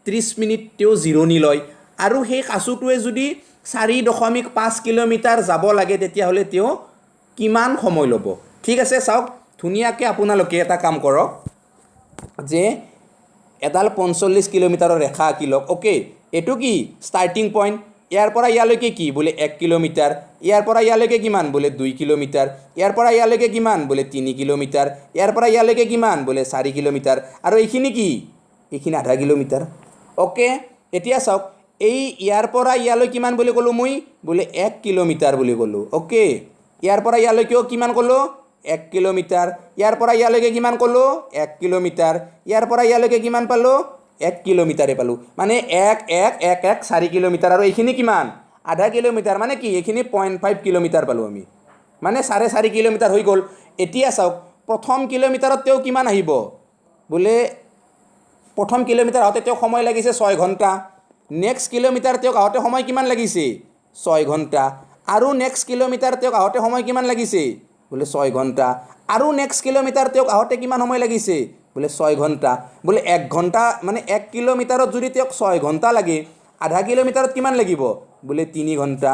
30 মিনিট তেওঁ জিৰণি লয় আৰু সেই কাছুটোৱে যদি 4.5 কিলোমিটাৰ যাব লাগে তেতিয়াহ'লে তেওঁ কিমান সময় ল'ব ঠিক আছে চাওক ধুনীয়াকৈ আপোনালোকে এটা কাম কৰক যে এডাল 45 কিলোমিটাৰৰ ৰেখা আঁকি লওক অ'কে এইটো কি ষ্টাৰ্টিং পইণ্ট ইয়াৰ পৰা ইয়ালৈকে কি বোলে 1 কিলোমিটাৰ ইয়াৰ পৰা ইয়ালৈকে কিমান বোলে 2 কিলোমিটাৰ ইয়াৰ পৰা ইয়ালৈকে কিমান বোলে 3 কিলোমিটাৰ ইয়াৰ পৰা ইয়ালৈকে কিমান বোলে 4 কিলোমিটাৰ আৰু এইখিনি কি এইখিনি আধা কিলোমিটাৰ অ'কে এতিয়া চাওক এই ইয়াৰ পৰা ইয়ালৈ কিমান বুলি ক'লোঁ মই বোলে 1 কিলোমিটাৰ বুলি ক'লোঁ অ'কে ইয়াৰ পৰা ইয়ালৈকেও কিমান ক'লোঁ 1 কিলোমিটাৰ ইয়াৰ পৰা ইয়ালৈকে কিমান ক'লোঁ 1 কিলোমিটাৰ ইয়াৰ পৰা ইয়ালৈকে কিমান পালোঁ 1 কিলোমিটাৰে পালোঁ মানে 1 1 1 1 4 কিলোমিটাৰ আৰু এইখিনি কিমান আধা কিলোমিটাৰ মানে কি এইখিনি 0.5 কিলোমিটাৰ পালোঁ আমি মানে 4.5 কিলোমিটাৰ হৈ গ'ল এতিয়া চাওক প্ৰথম কিলোমিটাৰত তেওঁ কিমান আহিব বোলে প্ৰথম কিলোমিটাৰ আহোঁতে তেওঁ সময় লাগিছে 6 ঘণ্টা নেক্সট কিলোমিটাৰ তেওঁক আহোঁতে সময় কিমান লাগিছে 6 ঘণ্টা আৰু নেক্সট কিলোমিটাৰ তেওঁক আহোঁতে সময় কিমান লাগিছে বোলে 6 ঘণ্টা আৰু নেক্সট কিলোমিটাৰ তেওঁক আহোঁতে কিমান সময় লাগিছে বোলে 6 ঘণ্টা বোলে 1 ঘণ্টা মানে 1 কিলোমিটাৰত যদি তেওঁক 6 ঘণ্টা লাগে আধা কিলোমিটাৰত কিমান লাগিব বোলে 3 ঘণ্টা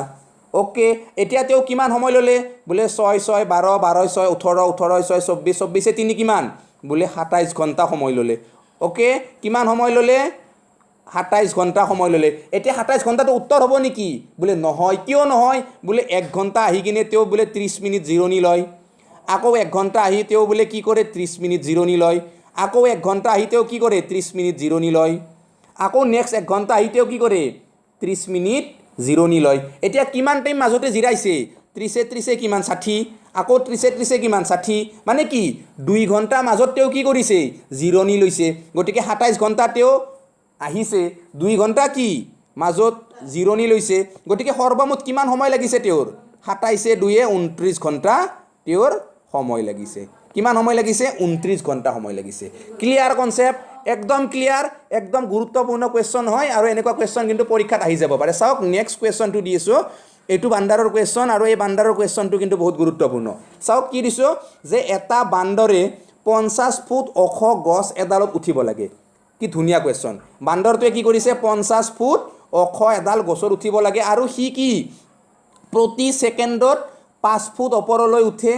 অ'কে এতিয়া তেওঁ কিমান সময় ল'লে বোলে 6 6 12 12 6 18 18 6 24 24 3 কিমান বোলে 27 ঘণ্টা সময় ল'লে অ'কে কিমান সময় ল'লে 27 ঘণ্টা সময় ল'লে এতিয়া 27 ঘণ্টাটো উত্তৰ হ'ব নেকি বোলে নহয় কিয় নহয় বোলে 1 ঘণ্টা আহি কিনে তেওঁ বোলে 30 মিনিট জিৰণি লয় আকৌ 1 ঘণ্টা আহি তেওঁ বোলে কি কৰে 30 মিনিট জিৰণি লয় আকৌ 1 ঘণ্টা আহি তেওঁ কি কৰে 30 মিনিট জিৰণি লয় আকৌ নেক্সট 1 ঘণ্টা আহি তেওঁ কি কৰে 30 মিনিট জিৰণি লয় এতিয়া কিমান টাইম মাজতে জিৰাইছে 30 30 কিমান 60 আকৌ 30 30 কিমান 60 মানে কি 2 ঘণ্টা মাজত তেওঁ কি কৰিছে জিৰণি লৈছে গতিকে 27 ঘণ্টা তেওঁ আহিছে 2 ঘণ্টা কি মাজত জিৰণি লৈছে গতিকে সৰ্বমুঠ কিমান সময় লাগিছে তেওঁৰ 27 2 29 ঘণ্টা তেওঁৰ সময় লাগিছে কিমান সময় লাগিছে 29 ঘণ্টা সময় লাগিছে ক্লিয়াৰ কনসেপ্ট একদম ক্লিয়াৰ একদম গুৰুত্বপূৰ্ণ কোৱেশ্চন হয় আৰু এনেকুৱা কোৱেশ্চন কিন্তু পৰীক্ষাত আহি যাব পাৰে চাওক নেক্সট কোৱেশ্চনটো দিছো এইটো বান্দাৰৰ কোৱেশ্চন আৰু এই বান্দাৰৰ কোৱেশ্চনটো কিন্তু বহুত গুৰুত্বপূৰ্ণ চাওক কি দিছো যে এটা বান্দৰে 50 ফুট ওখ গছ এডালত উঠিব লাগে কি ধুনীয়া কোৱেশ্চন বান্দৰটোৱে কি কৰিছে 50 ফুট ওখ এডাল গছৰ উঠিব লাগে আৰু সি কি প্ৰতি সেকেন্ডত 5 ফুট ওপৰলৈ উঠে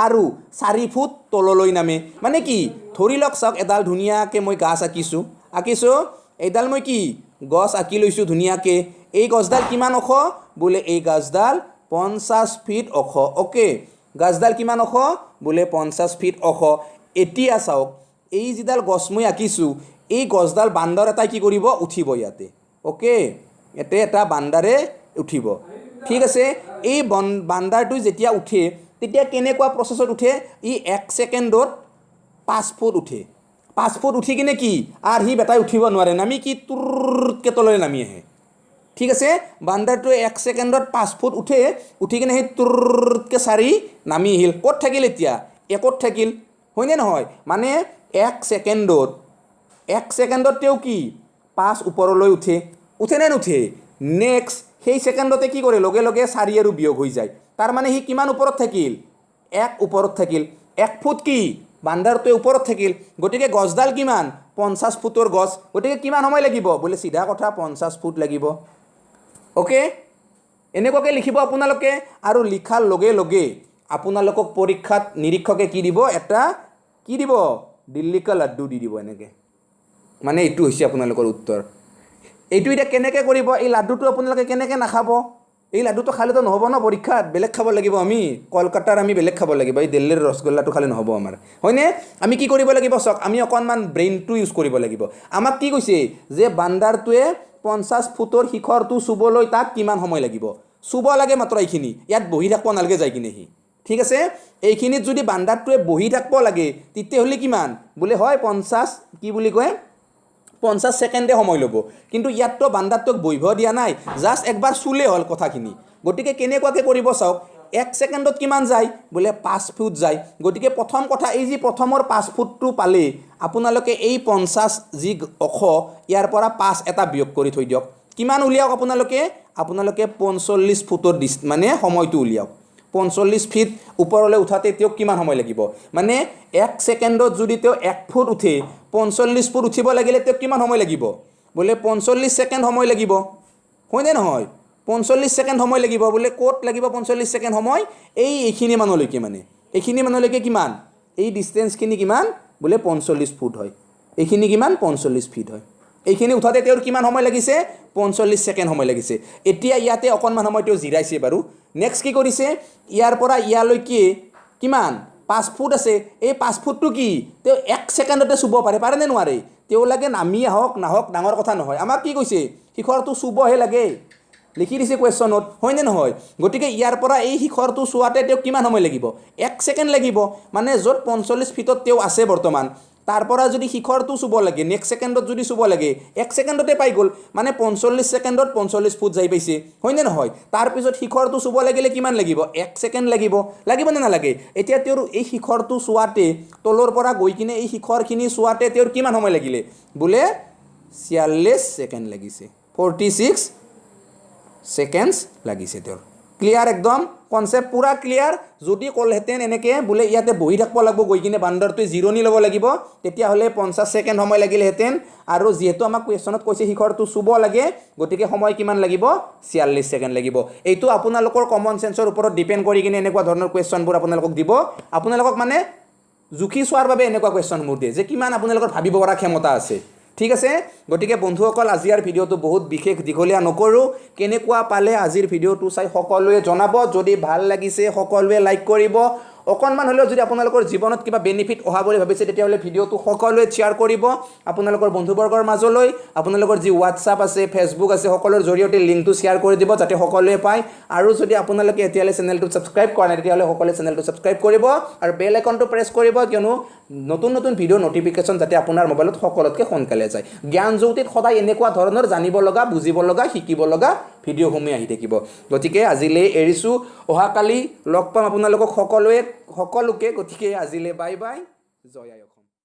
আৰু 4 ফুট তললৈ নামে মানে কি ধৰি লওক চাওক এডাল ধুনীয়াকৈ মই গাছ আঁকিছো এইডাল মই কি গছ আঁকি লৈছোঁ ধুনীয়াকৈ এই গছডাল কিমান ওখ বোলে এই গছডাল 50 ফিট ওখ ওকে গছডাল কিমান ওখ বোলে 50 ফিট ওখ এতিয়া চাওক এই যিডাল গছ মই আঁকিছোঁ এই গছডাল বান্দৰ এটাই কি কৰিব উঠিব ইয়াতে ওকে এতে এটা বান্দাৰে উঠিব ঠিক আছে এই বান্দাৰটো যেতিয়া উঠে তেতিয়া কেনেকুৱা প্ৰচেছত উঠে ই 1 সেকেন্ডত 5 ফুট উঠে 5 ফুট উঠি কিনে কি আৰু হি বেটাই উঠিব নোৱাৰে নামি কি তুৰকে তললৈ নামি আহে ঠিক আছে বান্দাৰটোৱে 1 সেকেন্ডত 5 ফুট উঠি কিনে সেই তুৰকে চাৰি নামি আহিল ক'ত থাকিল এতিয়া একত থাকিল হয়নে নহয় মানে 1 সেকেন্ডত তেওঁ কি 5 ওপৰলৈ উঠে নে নুঠে নেক্সট সেই সেকেন্ডতে কি কৰে লগে লগে চাৰি আৰু বিয়োগ হৈ যায় তাৰ মানে হি কিমান ওপৰত থাকিল 1 ওপৰত থাকিল 1 ফুট কি বান্দাৰটোৱে ওপৰত থাকিল গতিকে গছডাল কিমান 50 ফুটৰ গছ গতিকে কিমান সময় লাগিব বোলে সিধা কথা 50 ফুট লাগিব ওকে এনেকুৱাকৈ লিখিব আপোনালোকে আৰু লিখাৰ লগে লগে আপোনালোকক পৰীক্ষাত নিৰীক্ষকে কি দিব এটা কি দিব দিল্লী কা লাড্ডু দি দিব এনেকৈ মানে এইটো হৈছে আপোনালোকৰ উত্তৰ এইটো এতিয়া কেনেকৈ কৰিব এই লাড্ডুটো আপোনালোকে কেনেকৈ নাখাব এই লাড্ডুটো খালেতো নহ'ব ন পৰীক্ষাত বেলেগ খাব লাগিব আমি কলকাতাৰ আমি বেলেগ খাব লাগিব এই দিল্লীৰ ৰসগোল্লাটো খালে নহ'ব আমাৰ হয়নে আমি কি কৰিব লাগিব চাওক আমি অকণমান ব্ৰেইনটো ইউজ কৰিব লাগিব আমাক কি কৈছে যে বান্দাৰটোৱে 50 ফুটৰ শিখৰটো চুবলৈ তাক কিমান সময় লাগিব চুব লাগে মাত্ৰ এইখিনি ইয়াত বহি থাকিব নালাগে যাই কিনে সি ঠিক আছে এইখিনিত যদি বান্দাৰটোৱে বহি থাকিব লাগে তেতিয়াহ'লে কিমান বোলে হয় 50 কি বুলি কয় 50 সেকেন্ডে সময় ল'ব কিন্তু ইয়াততো বান্দাৰটোক বহিব দিয়া নাই জাষ্ট একবাৰ চুলে হ'ল কথাখিনি গতিকে কেনেকুৱাকৈ কৰিব চাওক 1 সেকেন্ডত কিমান যায় বোলে 5 ফুট যায় গতিকে প্ৰথম কথা এই যি প্ৰথমৰ 5 ফুটটো পালে আপোনালোকে এই 50 যি ওখ ইয়াৰ পৰা 5 এটা বিয়োগ কৰি থৈ দিয়ক কিমান উলিয়াওক আপোনালোকে 45 ফুটৰ মানে সময়টো উলিয়াওক 45 ফিট ওপৰলৈ উঠাতে তেওঁক কিমান সময় লাগিব মানে 1 সেকেন্ডত যদি তেওঁ 1 ফুট উঠে 45 ফুট উঠিব লাগিলে তেওঁক কিমান সময় লাগিব বোলে 45 সেকেন্ড সময় লাগিব হয়নে নহয় 45 সেকেন্ড সময় লাগিব বোলে ক'ত লাগিব 45 সেকেন্ড সময় এইখিনি মানলৈকে মানে এইখিনি মানলৈকে কিমান এই ডিসটেন্সখিনি কিমান বোলে 45 ফুট হয় এইখিনি কিমান 45 ফিট হয় এইখিনি উঠাতে তেওঁৰ কিমান সময় লাগিছে 45 সেকেন্ড সময় লাগিছে এতিয়া ইয়াতে অকণমান সময় তেওঁ জিৰাইছে বাৰু নেক্সট কি কৰিছে ইয়াৰ পৰা ইয়ালৈকে কিমান 5 ফুট আছে এই 5 ফুটটো কি তেওঁ 1 সেকেন্ডতে চুব পাৰে নে নোৱাৰে তেওঁ লাগে নামি আহক নাহক ডাঙৰ কথা নহয় আমাক কি কৈছে শিখৰটো চুবহে লাগে লিখি দিছে কোৱেশ্চনত হয়নে নহয় গতিকে ইয়াৰ পৰা এই শিখৰটো চুৱাতে তেওঁ কিমান সময় লাগিব 1 সেকেন্ড লাগিব মানে য'ত 45 ফিটত তেওঁ আছে বৰ্তমান তাৰ পৰা যদি শিখৰটো চুব লাগে নেক্সট সেকেন্ডত যদি চুব লাগে 1 সেকেন্ডতে পাই গ'ল মানে 45 সেকেন্ডত 45 ফুট যাই পাইছে হয়নে নহয় তাৰ পিছত শিখৰটো চুব লাগিলে কিমান লাগিব 1 সেকেন্ড লাগিব নে নালাগে এতিয়া তেওঁৰ এই শিখৰটো চুৱাতে তলৰ পৰা গৈ কিনে এই শিখৰখিনি চুৱাতে তেওঁৰ কিমান সময় লাগিলে বোলে 46 সেকেন্ড লাগিছে 46 সেকেন্ডস লাগিছে তেওঁৰ ক্লিয়াৰ একদম কনসেপ্ট পুৰা ক্লিয়াৰ যদি কলহেতেন এনেকৈ বোলে ইয়াতে বহি থাকিব লাগিব গৈ কিনে বান্দৰটোৱে জিৰণি ল'ব লাগিব তেতিয়াহ'লে 50 সেকেন্ড সময় লাগিলহেঁতেন আৰু যিহেতু আমাক কুৱেশ্যনত কৈছে শিখৰটো চুব লাগে গতিকে সময় কিমান লাগিব 46 সেকেন্ড লাগিব এইটো আপোনালোকৰ কমন সেন্সৰ ওপৰত ডিপেন্ড কৰি কিনে এনেকুৱা ধৰণৰ কুৱেশ্যনবোৰ আপোনালোকক দিব আপোনালোকক মানে জুখি চোৱাৰ বাবে এনেকুৱা কুৱেশ্যনবোৰ দিয়ে যে কিমান আপোনালোকৰ ভাবিব পৰা ক্ষমতা আছে ঠিক আছে গতিকে বন্ধুসকল আজিৰ ভিডিওটো বহুত বিশেষ দীঘলীয়া নকৰো কেনেকুৱা পালে আজিৰ ভিডিওটো চাই সকলোৱে জনাব যদি ভাল লাগিছে সকলোৱে লাইক কৰিব অকণমান হলেও যদি আপোনালোকৰ জীৱনত কিবা বেনিফিট অহা বুলি ভাবিছে তেতিয়াহ'লে ভিডিওটো সকলোৱে শ্বেয়াৰ কৰিব আপোনালোকৰ বন্ধুবৰ্গৰ মাজলৈ আপোনালোকৰ যি WhatsApp আছে Facebook আছে সকলোৰ জৰিয়তে লিংকটো শ্বেয়াৰ কৰি দিব যাতে সকলোৱে পায় আৰু যদি আপোনালোকে এতিয়ালৈ চেনেলটো সাবস্ক্ৰাইব কৰা নাই তেতিয়াহ'লে সকলোৱে চেনেলটো সাবস্ক্ৰাইব কৰিব আৰু বেল আইকনটো প্ৰেছ কৰিব কিয়নো নতুন নতুন ভিডিও নটিফিকেশন যাতে আপোনাৰ মোবাইলত সকলোতকৈ সোনকালে যায় জ্ঞান জ্যোতিত সদায় এনেকুৱা ধৰণৰ জানিব লগা বুজিব লগা শিকিব লগা ভিডিঅ'সমূহ আহি থাকিব গতিকে আজিলৈ এৰিছোঁ অহাকালি লগ পাম আপোনালোকক সকলোকে গতিকে আজিলৈ বাই বাই জয় আই অসম